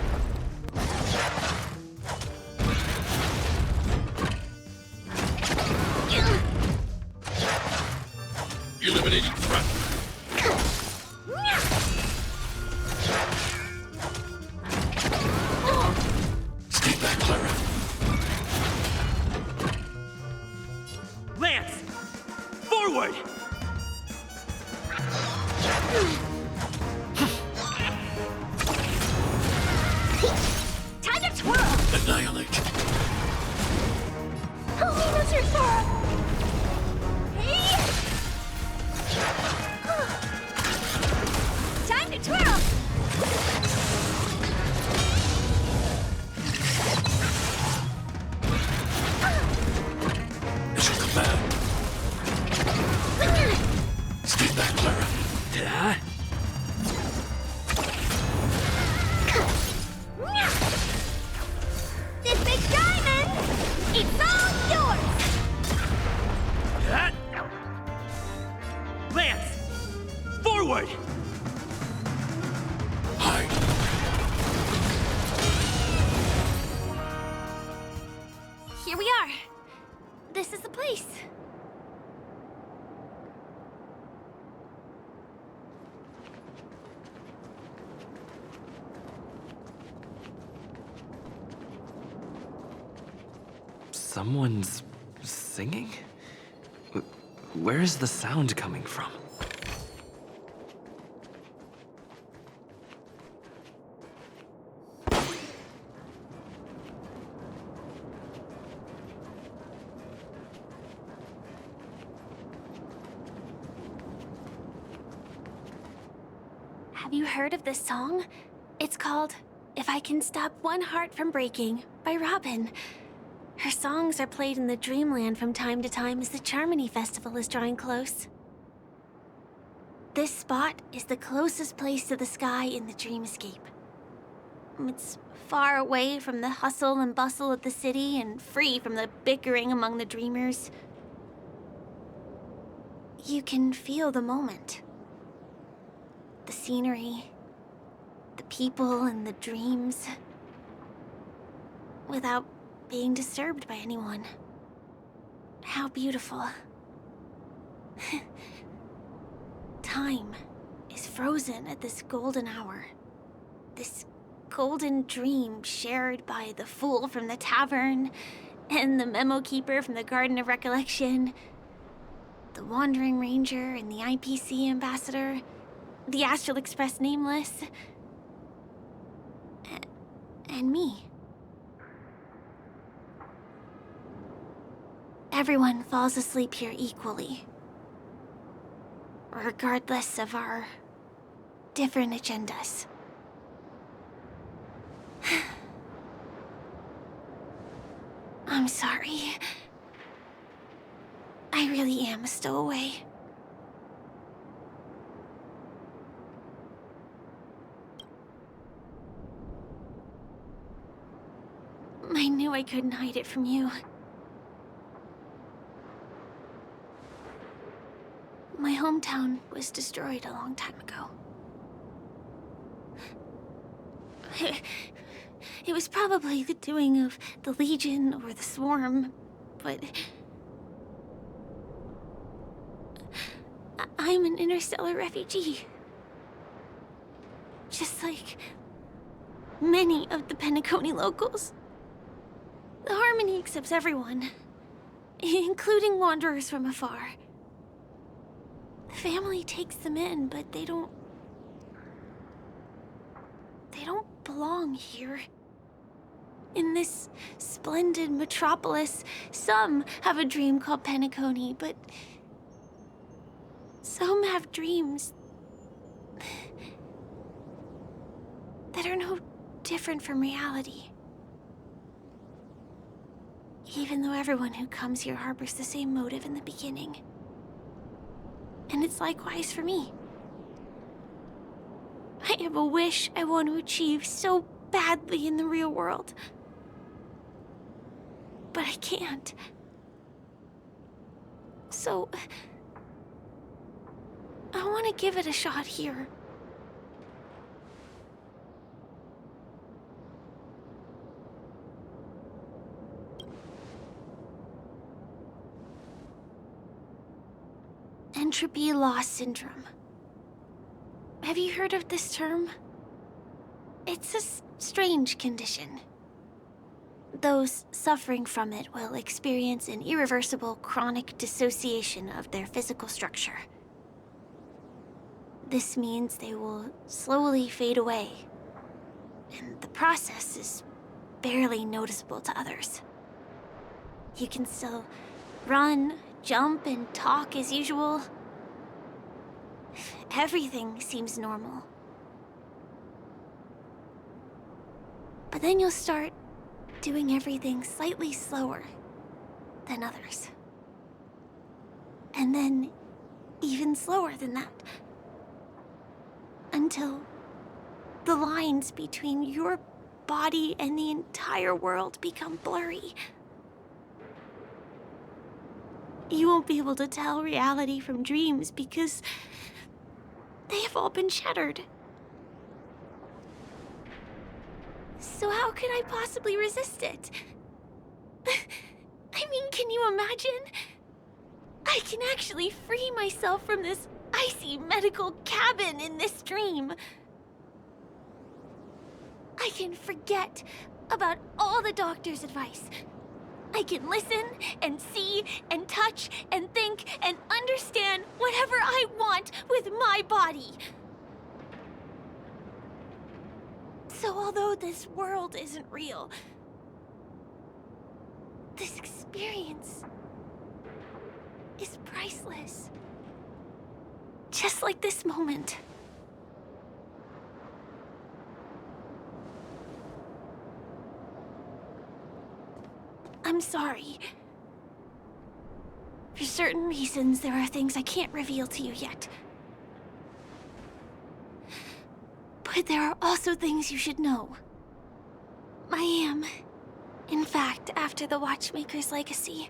Eliminating threat. Stay back, Clara. Lance! Forward! Time to twirl! Annihilate. Help me, Mr. Sora! Hey! Time to twirl! Someone's singing? Where is the sound coming from? Have you heard of this song? It's called If I Can Stop One Heart from Breaking by Robin. Her songs are played in the Dreamland from time to time as the Charmony Festival is drawing close. This spot is the closest place to the sky in the dreamscape. It's far away from the hustle and bustle of the city and free from the bickering among the dreamers. You can feel the moment. The scenery, the people and the dreams, without being disturbed by anyone. How beautiful. Time is frozen at this golden hour. This golden dream shared by the fool from the tavern and the memo keeper from the Garden of Recollection, the Wandering Ranger and the IPC ambassador, the Astral Express Nameless, and me. Everyone falls asleep here equally, regardless of our different agendas. I'm sorry. I really am a stowaway. I knew I couldn't hide it from you. My hometown was destroyed a long time ago. It was probably the doing of the Legion or the Swarm, but I'm an interstellar refugee. Just like many of the Penacony locals. The Harmony accepts everyone, including wanderers from afar. The family takes them in, but they don't belong here. In this splendid metropolis, some have a dream called Penacony, but some have dreams that are no different from reality. Even though everyone who comes here harbors the same motive in the beginning. And it's likewise for me. I have a wish I want to achieve so badly in the real world. But I can't. So I want to give it a shot here. Entropy loss syndrome. Have you heard of this term? It's a strange condition. Those suffering from it will experience an irreversible chronic dissociation of their physical structure. This means they will slowly fade away, and the process is barely noticeable to others. You can still run, jump, and talk as usual. Everything seems normal. But then you'll start doing everything slightly slower than others. And then even slower than that. Until the lines between your body and the entire world become blurry. You won't be able to tell reality from dreams because they have all been shattered. So how could I possibly resist it? I mean, can you imagine? I can actually free myself from this icy medical cabin in this dream. I can forget about all the doctor's advice. I can listen and see and touch and think and understand whatever I want with my body. So although this world isn't real, this experience is priceless. Just like this moment. I'm sorry. For certain reasons, there are things I can't reveal to you yet. But there are also things you should know. I am, in fact, after the Watchmaker's legacy.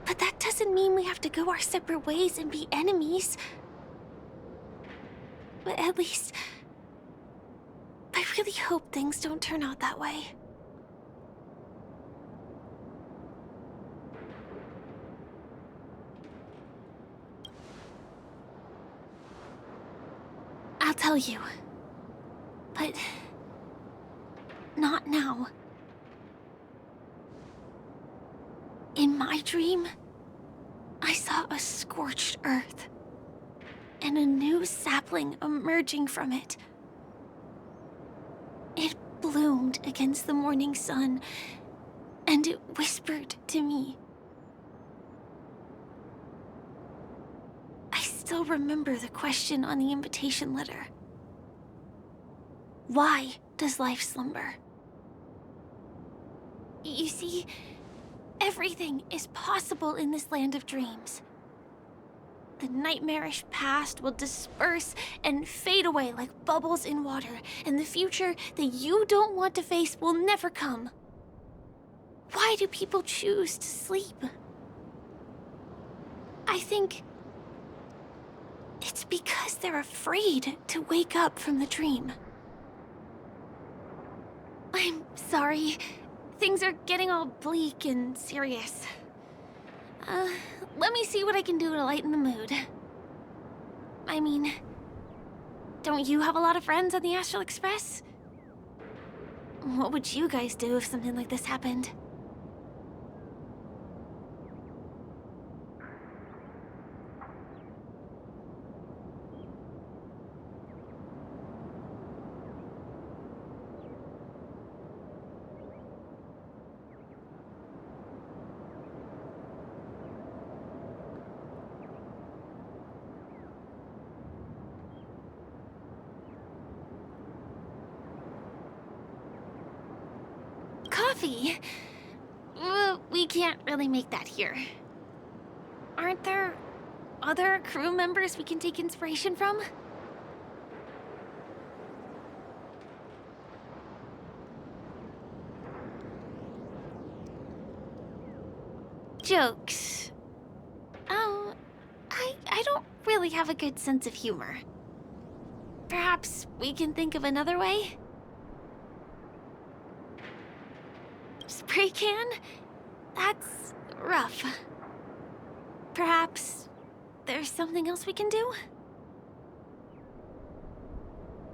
But that doesn't mean we have to go our separate ways and be enemies. But at least, I really hope things don't turn out that way. I'll tell you. But not now. In my dream, I saw a scorched earth and a new sapling emerging from it. It bloomed against the morning sun, and it whispered to me. I still remember the question on the invitation letter. Why does life slumber? You see, everything is possible in this land of dreams. The nightmarish past will disperse and fade away like bubbles in water, and the future that you don't want to face will never come. Why do people choose to sleep? I think it's because they're afraid to wake up from the dream. I'm sorry. Things are getting all bleak and serious. Let me see what I can do to lighten the mood. I mean, don't you have a lot of friends on the Astral Express? What would you guys do if something like this happened? Coffee? We can't really make that here. Aren't there other crew members we can take inspiration from? Jokes. Oh, I don't really have a good sense of humor. Perhaps we can think of another way? Spray can? That's rough. Perhaps there's something else we can do?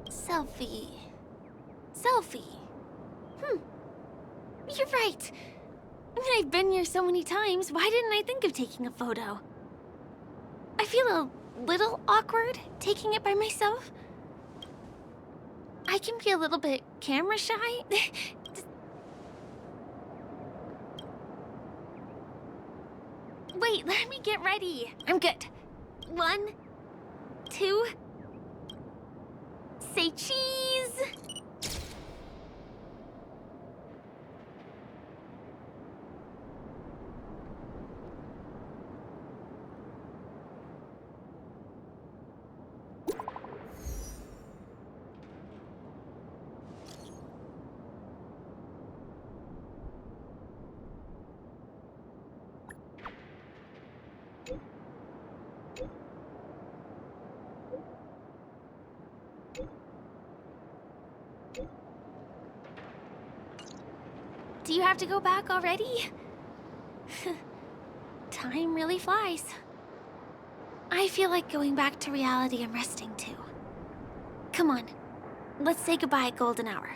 Selfie. You're right. I mean, I've been here so many times. Why didn't I think of taking a photo? I feel a little awkward taking it by myself. I can be a little bit camera shy. Wait, let me get ready. I'm good. 1, 2. Say cheese. Do you have to go back already? Time really flies. I feel like going back to reality and resting too. Come on, let's say goodbye at golden hour.